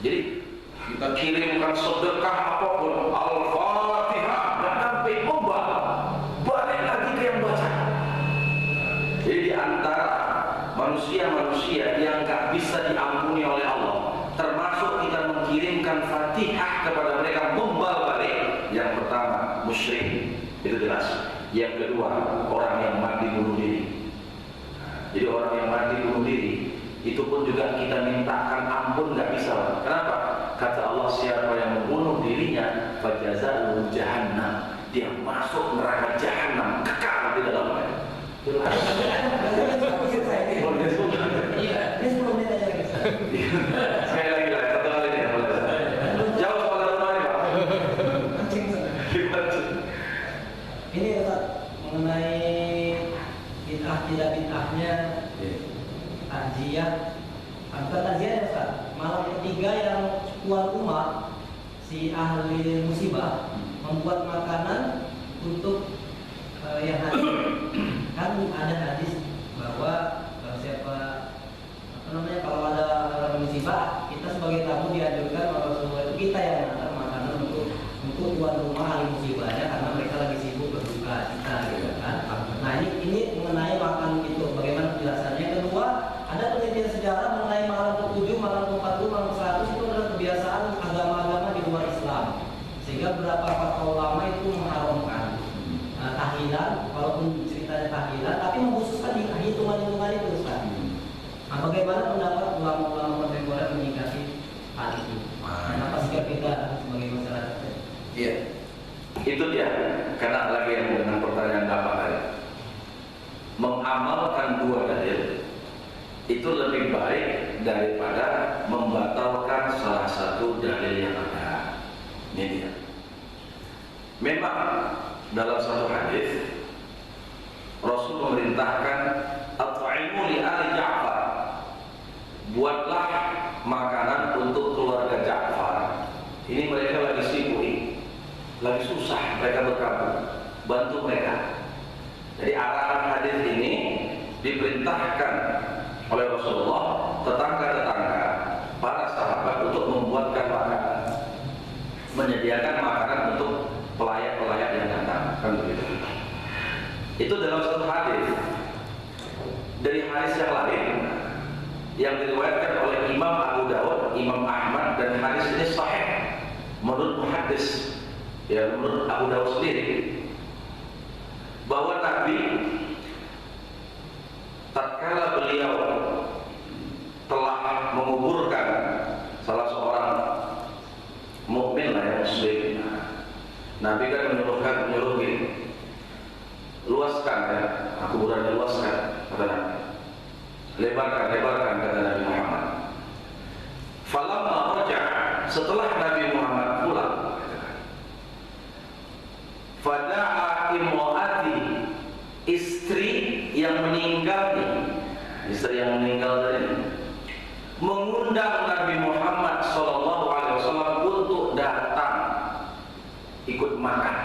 Jadi kita kirimkan sedekah apapun, Al-Fatihah, dan sampai ombak, balik lagi ke yang baca. Jadi di antara manusia-manusia yang nggak bisa diampuni oleh Allah, termasuk kita mengirimkan Fatihah kepada mereka membal balik. Yang pertama musyrik, itu jelas. Yang kedua, orang yang mati bunuh diri. Jadi orang yang mati bunuh diri itu pun juga kita mintakan ampun nggak bisa. Kenapa? Kata Allah, siapa yang membunuh dirinya fajazaa'uhu jahannam, dia masuk neraka jahanam kekal di dalamnya. Sekali lagi lah, satu kali ini. Jauh soal ini Pak. Ini Ustaz, mengenai bid'ah tidak bid'ahnya takziah, bukan takziah ya Ustaz, malam ketiga yang keluar rumah si ahli musibah membuat makanan untuk yang hadir. Kan ada hadis bahwa kalau ada musibah, kita sebagai tamu dianjurkan oleh Rasulullah itu kita yang mengantar makanan untuk tuan rumah ahli musibahnya, karena mereka lagi sibuk berduka cita gitu kan. Nah ini mengenai makan itu bagaimana penjelasannya. Kedua, ada penelitian sejarah mengenai malam ke-7, malam ke-40, malam ke-100 itu adalah kebiasaan agama-agama di luar Islam, sehingga beberapa fatwa ulama itu mengharamkan tahlilan, walaupun ceritanya tahlilan, tapi mengkhususkan di hitungan-hitungan itu Ustaz. Nah, bagaimana pendapat ulama-ulama kontemporer menyikapi hal ini? Kenapa sikap kita sebagai masyarakat? Iya, itu dia. Karena lagi yang dengan pertanyaan Bapak tadi, mengamalkan dua dalil itu lebih baik daripada membatalkan salah satu dalil yang ada. Ini dia. Memang dalam satu hadis Rasul memerintahkan at'imu li ali Ja'far, buatlah makanan untuk keluarga Ja'far. Ini mereka lagi sibuk, lagi susah, mereka berkabung, bantu mereka. Jadi arahan hadis ini diperintahkan oleh Rasulullah tetangga-tetangga, para sahabat untuk membuatkan makanan, menyediakan makanan untuk pelayan-pelayan yang datang, kan begitu. Itu dalam satu hadis. Dari hadis yang lain yang diriwayatkan oleh Imam Abu Dawud, Imam Ahmad, dan hadis ini sahih menurut muhaddis, ya menurut Abu Dawud sendiri, bahwa Nabi tatkala beliau telah menguburkan salah seorang mukmin lah yang muslim, Nabi kan menyuruh gini, luaskan ya, kuburannya luaskan, kata Nabi. Lebarkan kata Nabi Muhammad. Falamma raja'a, setelah Nabi Muhammad pulang, fada'a imra'ati, istri yang meninggal tadi mengundang Nabi Muhammad SAW untuk datang ikut makan.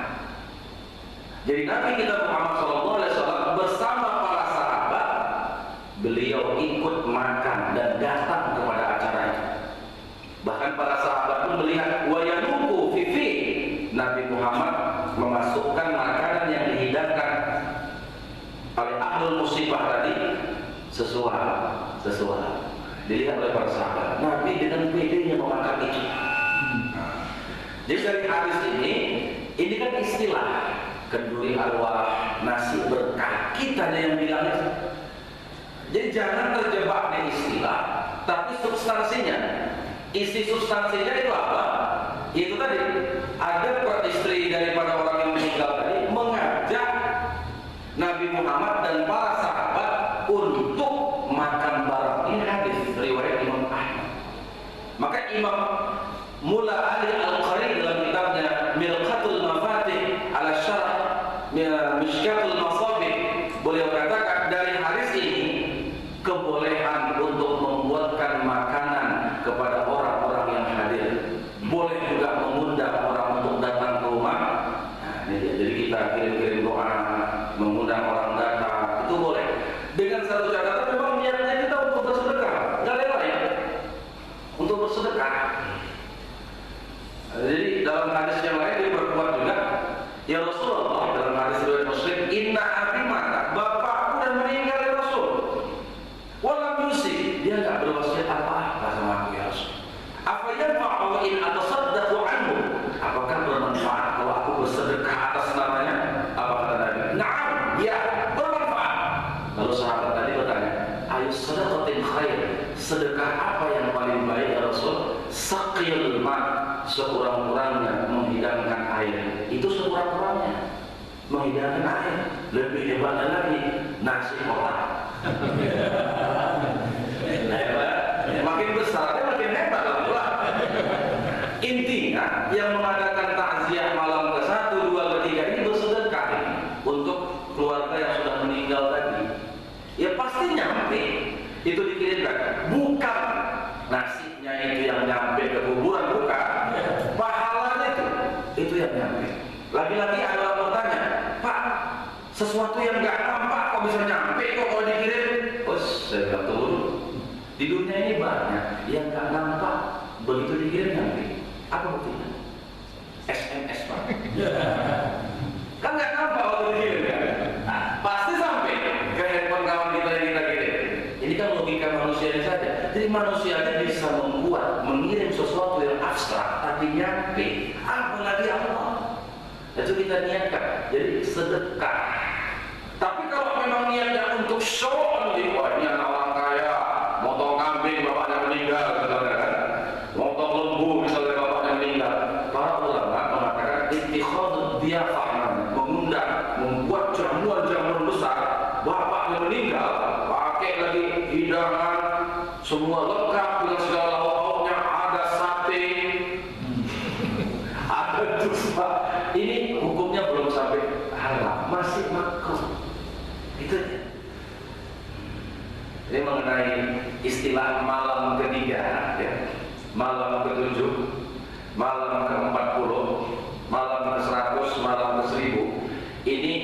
Jadi Nabi kita Muhammad SAW bersama para sahabat, beliau ikut makan dan datang kepada acara itu. Bahkan para sahabat pun melihat wayanuku fifi, Nabi Muhammad memasukkan makanan yang dihidangkan oleh ahlul musibah tadi sesuai sesuatu. Dilihat oleh para sahabat, Nabi dengan pedenya memakan itu. Jadi dari hadis ini kan istilah kenduri arwah, nasi berkah, kita yang bilang itu. Jadi jangan terjebak di istilah, tapi substansinya, isi substansinya itu apa? Itu tadi, ada istri daripada orang yang meninggal tadi mengajak Nabi Muhammad dan para sahabat untuk makan barang. Ini hadis riwayat Imam Ahmad. Maka Imam Mula Ali Al-Qari dalam kitabnya Milqatul Mafatih ala Syarah Mishkatul Masabih, beliau katakan dari hadis ini kebolehan untuk membuatkan makanan kepada orang-orang yang hadir. Boleh juga mengundang orang untuk datang ke rumah. Nah, ini dia. Jadi kita kirim-kirim doa, mengundang orang datang, itu boleh. Dengan satu catatan, memang niatnya kita untuk bersedekah, nggak ada lain. Untuk bersedekah. Jadi dalam hadis yang lain dia berkuat juga, ya Rasulullah, dalam hadis riwayat Muslim, inna abi mata, bapakku dan meninggal ya Rasul. Walam yusi, dia nggak berwasiat apa-apa sama aku ya Rasul. Apa yang fa'u in atasaddaqu anhu? Apakah bermanfaat kalau aku bersedekah atas namanya? Apa kata Nabi? Na'am, ya, bermanfaat. Lalu sahabat tadi bertanya, ayu sedekatin khair, sedekah apa yang paling baik ya Rasul? Saqil ma, sekurang-kurangnya menghidangkan air. Itu sekurang-kurangnya menghidangkan air. Lebih hebatnya lagi nasi kotak. Makin besar makin hebat lah. Intinya yang mengadakan takziah malam ke-1, 2, ke-3 ini bersedekah untuk keluarga yang sudah meninggal tadi. Ya pasti nyampe itu dikirimkan. Bukan nasinya itu yang nyampe ke kuburan, bukan. Pahalanya itu yang nyampe. Lagi-lagi ada orang bertanya, Pak, sesuatu yang nggak nampak kok bisa nyampe kok kalau dikirim? Saya bilang tunggu dulu. Di dunia ini banyak yang nggak nampak, begitu dikirim nyampe. Apa buktinya? SMS Pak. Kan nggak nampak waktu dikirim kan? Nah, pasti sampai ke handphone kawan kita yang kita kirim. Ini kan logika manusia saja. Jadi manusia bisa membuat, mengirim sesuatu yang abstrak tapi nyampe. Apalagi Allah. Itu kita niatkan. Jadi sedekah. Tapi kalau memang niatnya untuk show, ini anak orang kaya, motong kambing bapaknya meninggal, misalnya kan, motong lembu misalnya bapaknya meninggal, para ulama mengatakan ittikhadud diyafah, mengundang, membuat jamuan-jamuan besar, bapaknya meninggal, pakai lagi hidangan, semua lengkap dengan segala lauk-lauknya, ada sate, ada dusta. Ini hukumnya belum sampai haram, masih makruh. Itu aja. Ini mengenai istilah malam ketiga, ya. Malam ke-7, malam ke-40, malam ke-100, malam ke-1000. Ini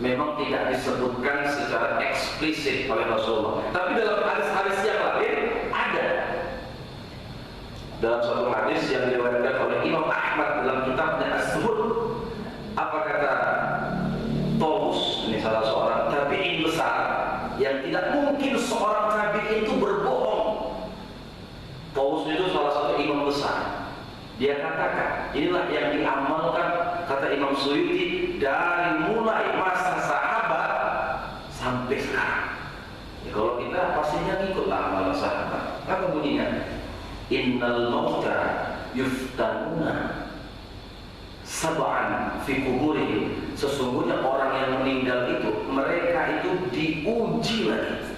memang tidak disebutkan secara eksplisit oleh Rasulullah. Tapi dalam hadis-hadis yang lain ada. Dalam satu hadis yang diriwayatkan oleh Imam Ahmad dalam kitabnya As-Zuhud, apa kata Tawus, ini salah seorang tabi'in besar yang tidak mungkin seorang tabi'in itu berbohong. Tawus itu salah satu imam besar. Dia katakan, inilah yang diamalkan, kata Imam Suyuti, dari mulai masa sahabat sampai sekarang. Ya, kalau kita pastinya ngikutlah amalan sahabat. Apa bunyinya? Innal mauta yuftanuna sab'an fi kuburihim. Sesungguhnya orang yang meninggal itu, mereka itu diuji lagi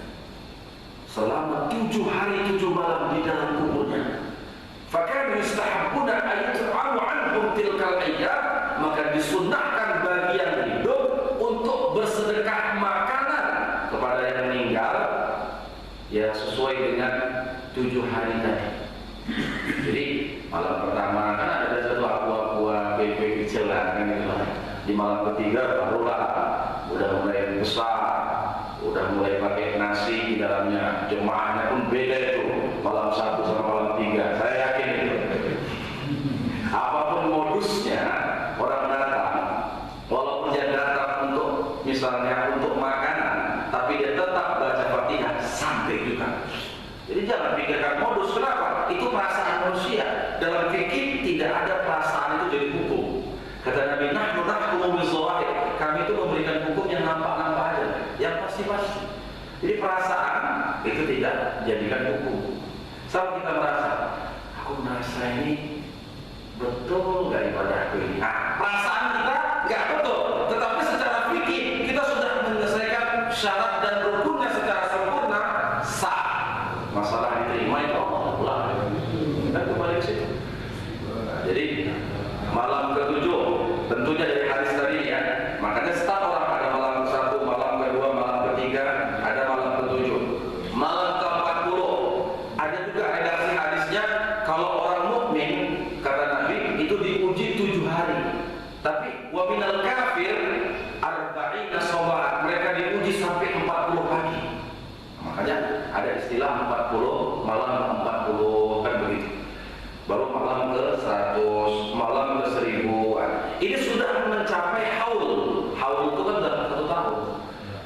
selama 7 hari 7 malam di dalam kuburnya. Fakanu yustahabbuna ayat'alu anhum tilkal ayyam, maka disunnahkan bagi yang hidup untuk bersedekah makanan kepada yang meninggal, ya sesuai dengan 7 hari tadi. Jadi malam pertama kan ada satu aqua BP kecil lah kan gitu. Di malam ketiga barulah udah mulai besar, udah mulai pakai nasi di dalamnya. Jemaahnya pun beda itu, malam 1 sama malam 3. Saya yakin itu. Apapun modusnya orang datang, walaupun dia datang untuk misalnya untuk makanan, tapi dia tetap baca Fatihah sampai juga. Jadi jangan pikirkan modus. Kenapa? Itu perasaan manusia. Dalam fikih tidak ada perasaan itu jadi hukum. Kata Nabi, nahnu nahkumu bizawahir. Kami itu memberikan hukum yang nampak-nampak aja, yang pasti-pasti. Jadi perasaan itu tidak jadikan hukum. Sama kita merasa, aku merasa ini betul nggak ibadah aku ini? Nah, perasaan kita nggak betul. Tetapi secara fikih kita sudah menyelesaikan syarat dan rukunnya secara sempurna, sah. Masalah diterima itu Allah pulang. Kita kembali ke situ. Jadi malam ke-7 tentunya dari hadis tadi ya. Makanya setiap orang ada malam ke-1, malam ke-2, malam ke-3, ada malam ke-7. Malam ke-40 ada juga redaksi hadisnya, kalau orang mukmin kata Nabi itu diuji 7 hari. Tapi wa minal kafir arba'ina sabahan, mereka diuji sampai 40 pagi. Makanya ada istilah 40 malam 40 kan begitu. Baru malam ke-100, malam ke-1000. Ini sudah mencapai haul. Haul itu kan dalam 1 tahun.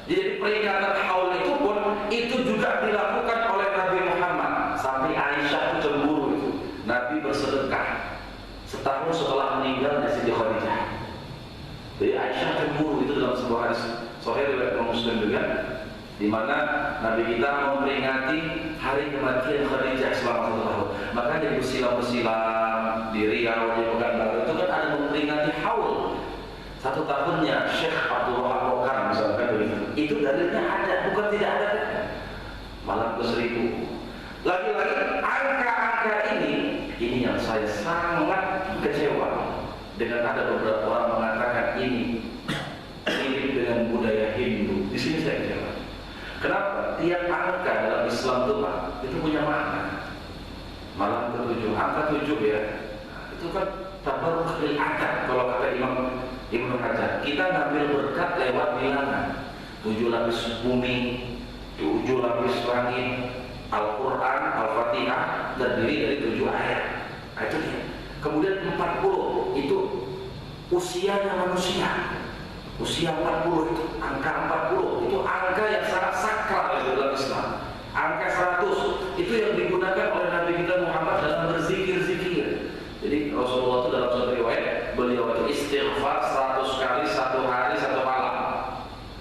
Jadi peringatan haul itu pun itu juga dilakukan oleh Nabi Muhammad. Sampai Aisyah itu cemburu itu. Nabi bersedekah setahun setelah meninggalnya Siti Khadijah. Jadi Aisyah cemburu itu dalam sebuah hadis sahih riwayat Muslim juga, di mana Nabi kita memperingati hari kematian Khadijah selama 1 tahun. Maka di bersilam-bersilam di Riau, di Pekanbaru itu kan ada memperingati haul 1 tahunnya Syekh Abdul Wahab Rokan misalkan begitu. Itu dalilnya ada, bukan tidak ada. Malam ke-1000. Lagi-lagi angka-angka ini yang saya sangat kecewa dengan ada beberapa orang mengatakan ini mirip dengan budaya Hindu. Di sini saya kecewa. Kenapa? Tiap angka dalam Islam itu punya makna. Malam ke-7, angka 7 ya, itu kan tabarruk lil adad. Kalau kata Imam Ibnu Hajar, kita ngambil berkat lewat bilangan. 7 lapis bumi, 7 lapis langit, Al-Quran, Al-Fatihah terdiri dari 7 ayat. Nah, itu dia. Kemudian 40 itu usianya manusia. Usia 40 itu, angka 40 itu angka yang sangat sakral dalam Islam. Angka 100 itu yang digunakan oleh Nabi kita Muhammad dalam berzikir-zikir. Jadi Rasulullah itu dalam suatu riwayat beliau itu istighfar 100 kali 1 hari 1 malam.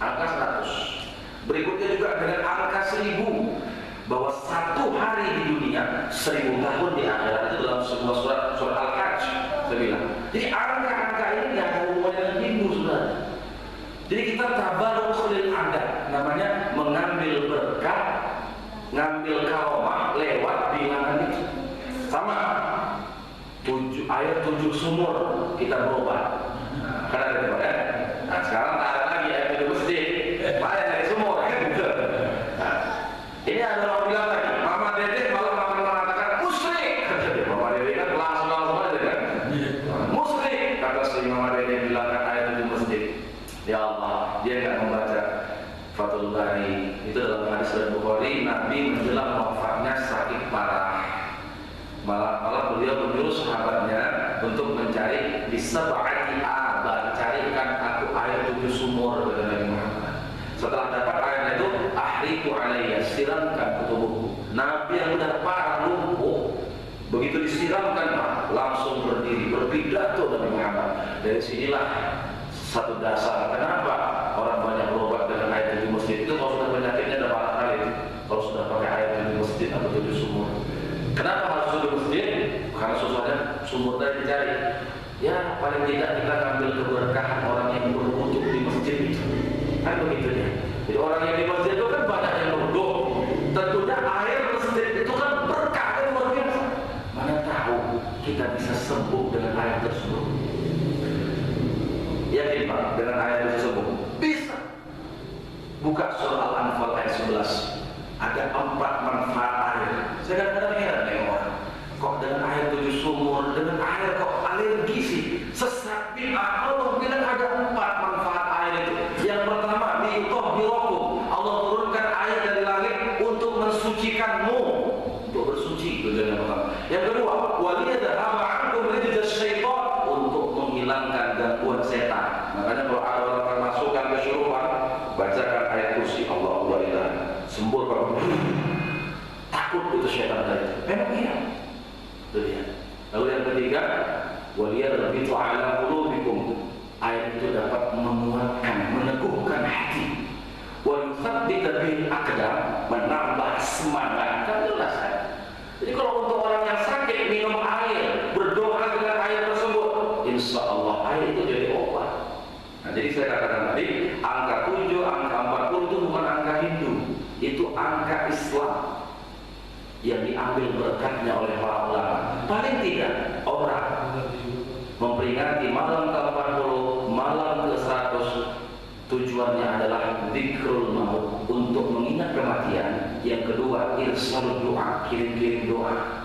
Angka 100. Berikutnya juga dengan angka 1000, bahwa 1 hari di dunia 1000 tahun di akhirat, itu dalam sebuah surat Al-Hajj saya bilang. Jadi angka-angka ini yang ada hubungannya dengan Hindu sebenarnya. Jadi kita tabarruk lil adad, namanya mengambil berkat, ngambil karomah lewat bilangan itu. Sama 7 air 7 sumur kita berobat. Karena ada ya. Nah, sekarang tak ada lagi air 7 masjid. Banyak dari sumur kan gitu. Nah, ini ada orang bilang lagi, Mama Dede malah mengatakan musyrik. Mama Dede kan langsung aja kan. Musyrik kata si Mama Dede bilang ayat 7 masjid. Ya Allah, dia enggak membaca Fathul Bari. Itu dalam hadis dari Bukhari, Nabi menjelang wafatnya sakit parah. Malah beliau menyuruh sahabatnya untuk mencari di sab'ati abad, carikan aku air 7 sumur kata Nabi Muhammad. Setelah dapat airnya itu, ahriku alayya, siramkan ke tubuhku. Nabi yang sudah parah lumpuh, begitu disiramkan langsung berdiri, berpidato Nabi Muhammad. Dari sinilah satu dasar kenapa orang banyak berobat dengan air 7 masjid itu. Kalau sudah penyakitnya ada parah kali, kalau sudah pakai air 7 masjid atau 7 sumur. Kenapa harus 7 masjid? Karena susahnya sumur tadi dicari. Ya paling tidak kita ambil keberkahan orang yang berwudu di masjid itu. Kan begitu ya. Jadi orang yang di masjid itu kan banyak yang berwudu. Tentunya air masjid itu kan berkah yang luar biasa. Mana tahu kita bisa sembuh dengan air tersebut. Yakin Pak dengan ayat tersebut? Bisa. Buka surah Al-Anfal ayat 11. Ada 4 manfaat air. Saya kadang-kadang heran dengan orang. Kok dengan air 7 sumur, dengan air kok alergi sih? Sesat bid'ah. Allah bilang ada 4 manfaat air itu. Yang pertama, bi'utahhirakum. Allah turunkan air dari langit untuk mensucikanmu, untuk bersuci. Itu yang pertama. Yang kedua, waliyadhhaba 'ankum rijza syaitan, untuk menghilangkan gangguan setan. Makanya kalau ada orang termasukkan kesyuruhan, bacakan ayat kursi Allah la ilaha, sembuh kalau takut itu syaitan tadi. Memang iya. Itu dia. Lalu yang ketiga, waliyarbitu ala qulubikum. Ayat itu dapat menguatkan, meneguhkan hati. Wa yuthabbita bil aqdam, menambah semangat. Kan jelas kan? Jadi kalau untuk orang yang sakit minum air, berdoa dengan air tersebut, insya Allah air itu jadi obat. Nah, jadi saya katakan tadi, angka 7, angka 40 itu bukan angka Hindu, itu angka Islam yang diambil berkatnya oleh para ulama. Paling tidak orang memperingati malam ke-40, malam ke-100, tujuannya adalah zikrul maut, untuk mengingat kematian. Yang kedua, irsalul doa, kirim-kirim doa.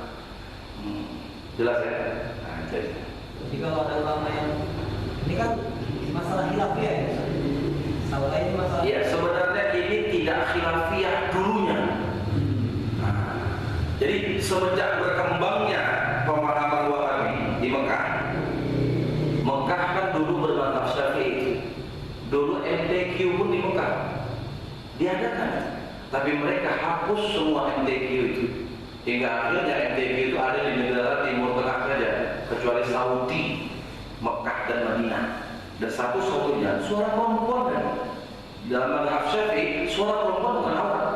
Jelas ya? Nah, jadi kalau ada ulama yang ini kan masalah khilafiyah ya, Salah ini masalah. Ya, sebenarnya ini tidak khilafiyah dulunya. Jadi semenjak berkembangnya pemahaman Wahabi di Mekah, Mekah kan dulu bermadzhab Syafi'i. Dulu MTQ pun di Mekah diadakan, tapi mereka hapus semua MTQ itu. Hingga akhirnya MTQ itu ada di negara Timur Tengah saja, kecuali Saudi, Mekah dan Madinah. Dan satu-satunya suara perempuan kan. Dalam mazhab Syafi'i, suara perempuan bukan aurat.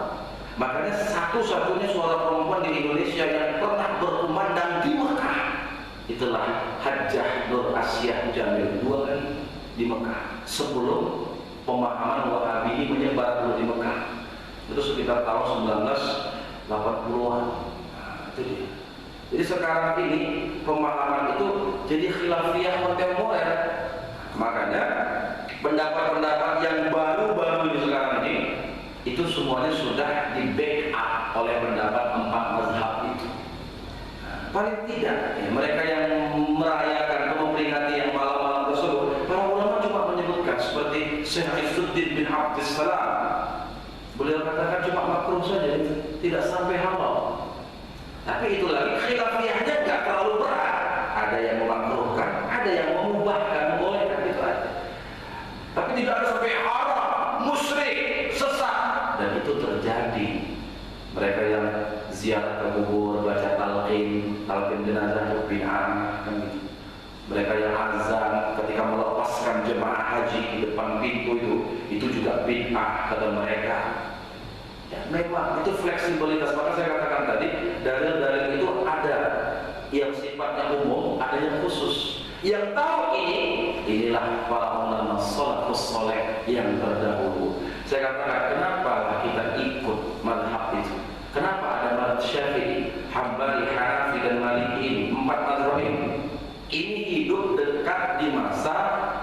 Makanya satu-satunya suara perempuan di Indonesia yang pernah berkumandang di Mekah itulah Hajjah Nur Asyah Jamil 2 kali di Mekah sebelum pemahaman Wahabi ini menyebar dulu di Mekah. Itu sekitar tahun 1980-an. Nah, itu dia. Jadi sekarang ini pemahaman itu jadi khilafiyah kontemporer. Makanya pendapat-pendapat yang baru-baru di sekarang ini itu semuanya sudah di backup oleh pendapat 4 mazhab itu. Paling tidak ya, mereka yang merayakan atau memperingati yang malam-malam tersebut, para ulama cuma menyebutkan seperti Syekh Izzuddin bin Abdussalam. Beliau katakan cuma makruh saja, tidak sampai halal. Tapi itu lagi khilafiyahnya nggak terlalu berat. Ada yang memakruhkan, ada yang memubahkan, membolehkan, itu aja. Tapi tidak ada sampai haram, musyrik, sesat. Dan itu terjadi. Mereka yang ziarah ke kubur, baca talqin jenazah bid'ah kan gitu. Mereka yang azan ketika melepaskan jemaah haji di depan pintu itu juga bid'ah kata mereka. Ya, memang itu fleksibilitas. Maka saya katakan tadi, dalil-dalil itu ada yang sifatnya umum, ada yang khusus. Yang tahu inilah para ulama salafus saleh yang terdahulu. Saya katakan, kenapa kita ikut mazhab itu? Kenapa ada mazhab Syafi'i, Hambali, Hanafi dan Maliki ini? 4 mazhab ini. Ini hidup dekat di masa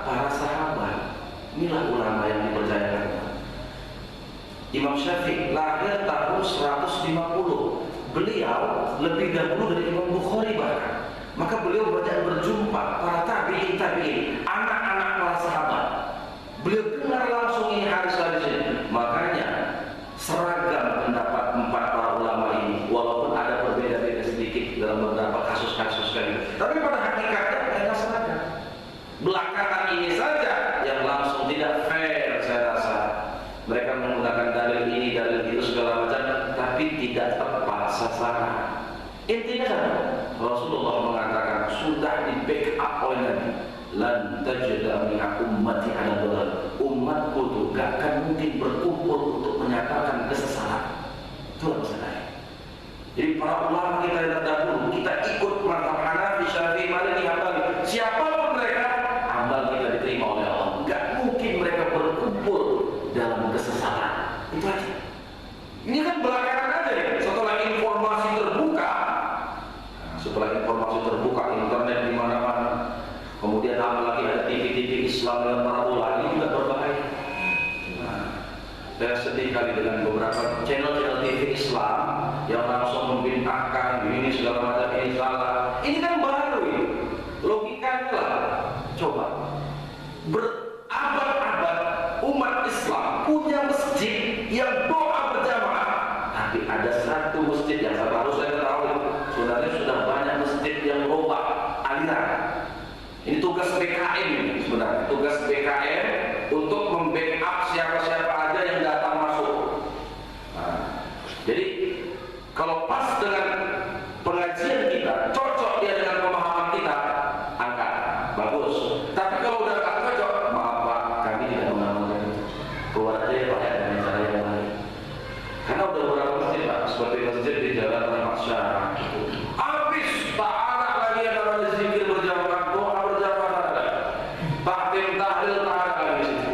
para sahabat. Inilah ulama yang dipercayakan. Imam Syafi'i lahir tahun 150. Beliau lebih dahulu dari Imam Bukhari bahkan. Maka beliau banyak berjumpa para tabi'in, anak-anak para sahabat. Beliau dengar langsung ini hadis-hadis ini. Makanya seragam pendapat 4 para ulama ini, walaupun ada berbeda-beda sedikit dalam beberapa kasus-kasus kan. Tapi pada hakikatnya mereka seragam. Belakangan ini saja yang langsung tidak fair saya rasa. Mereka menggunakan dalil ini, dalil itu segala macam, tapi tidak tepat sasaran. Intinya sama. Rasulullah mengatakan sudah di backup oleh Nabi. Lan tajida min ummati ala dalal. Umatku itu gak akan mungkin berkumpul untuk menyatakan kesesatan. Itu maksudnya. Jadi para ulama kita yang terdahulu, kita ikut mazhab Hanafi, Syafi'i, Maliki, Hambali. Siapapun mereka, amal kita diterima oleh Allah. Gak mungkin mereka berkumpul dalam kesesatan. Itu aja. Ini kan belakangan aja nih. Setelah informasi terbuka, internet di mana-mana. Kemudian apalagi ada TV-TV Islam dengan para ulama, ini juga berbahaya. Nah, saya sedih kali dengan beberapa channel-channel TV Islam yang langsung membintangkan ini segala macam, ini salah. Ini kan baru ini. Logikanya lah. Coba berabad-abad umat Islam punya masjid yang doa berjamaah, tapi ada satu masjid yang baru saya ketahui sebenarnya sudah banyak masjid yang berubah aliran. Ini tugas BKM ini sebenarnya, tugas BKM untuk membackup siapa-siapa aja yang datang masuk. Nah, jadi kalau pas dengan pengajian kita, cocok dia dengan pemahaman kita, angkat, bagus. Tapi kalau udah nggak cocok, maaf Pak, kami tidak mengamalkan itu. Keluar aja ya Pak ya, dengan cara yang lain. Karena udah beberapa masjid Pak, seperti masjid di Jalan Rahmat Syah, habis tak ada lagi yang namanya zikir berjamaah, doa berjamaah, takbir tahlil tak ada lagi di situ.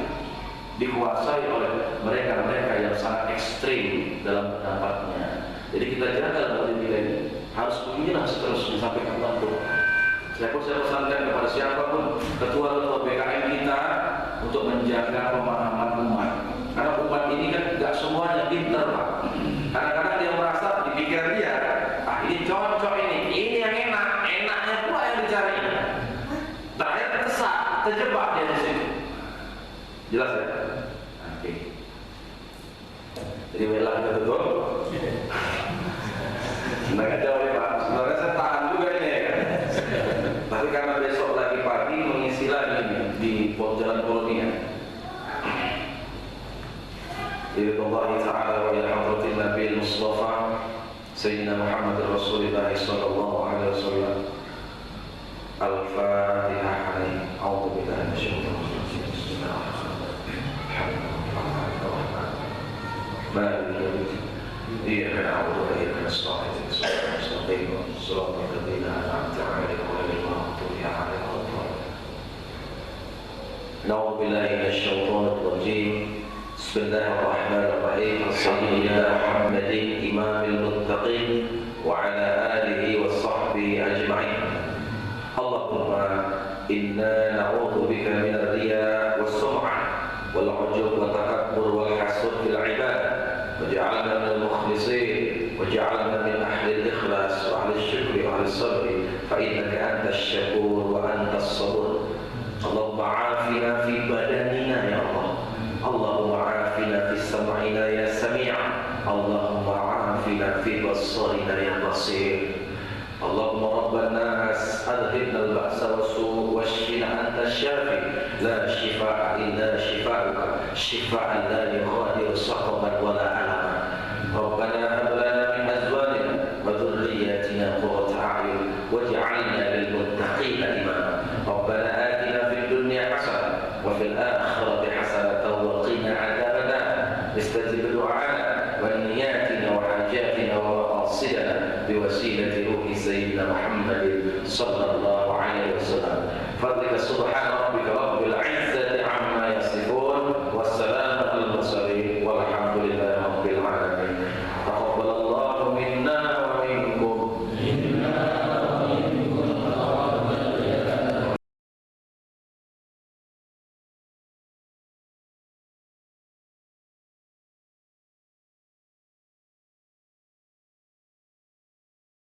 Dikuasai oleh mereka-mereka yang sangat ekstrim dalam pendapatnya. Jadi kita jaga masjid kita ini harus beginilah seterusnya sampai kapanpun. Saya pesankan kepada siapapun ketua-ketua BKM kita untuk menjaga pemahaman umat. Karena umat ini kan tidak semuanya pintar Pak. Kadang-kadang dia merasa di pikiran dia, ini cocok ini yang enak, enaknya pula yang dicari. Terakhir terjebak dia di situ. Jelas ya? Oke. Jadi belah kita tutup. Nggak jauh ya Pak. Sebenarnya saya tahan juga ini ya kan. Tapi karena besok lagi pagi mengisi lagi di Jalan Kolonia. Allah Ta'ala wa ila hadratin Nabi Mustafa Sayyidina Muhammad Rasulullah sallallahu alaihi wasallam. Al-Fatihah. A'udzu billahi minasyaitonir rajim. Bismillahirrahmanirrahim. Iyyaka na'budu wa iyyaka nasta'in. Ihdinas siratal ladzina an'amta 'alaihim ghairil maghdubi 'alaihim waladdallin. A'udzu billahi minasyaitonir rajim. Bismillahirrahmanirrahim. Sayyidina Muhammadin imamil muttaqin wa 'ala alihi wa sahbihi ajma'in. Allahumma inna na'udzu bika minar riya was-sum'ah wal 'ujub wa takabbur wal hasud fil 'ibad. Waj'alna minal mukhlisin waj'alna min ahli al-ikhlas wa ahli al-syukri wa ahli al-sabri fa innaka antash syakur wa antas sabur. Allahumma 'afina fi badanina ya Allah. Allahumma 'afina fi sam'ina ya sami'. Allahumma 'afina fi basarina ya basir. Allahumma rabban nas adhibna al-ba'sa was-su' washfina anta syafi la shifaa'a illa shifaa'uka shifaa'an la yughadiru saqaman wa la alaman. Rabbana hab lana min azwajina wa dhurriyyatina qurrata a'yun waj'alna lil muttaqina imama. Rabbana atina fid dunya hasanah wa fil akhirati hasanatan wa qina 'adzaban nar. Istajib du'ana wa niyyatina wa hajatina wa maqasidana biwasilati ruhi sayyidina Muhammadin sallallahu alaihi wasallam. Fadlika subhana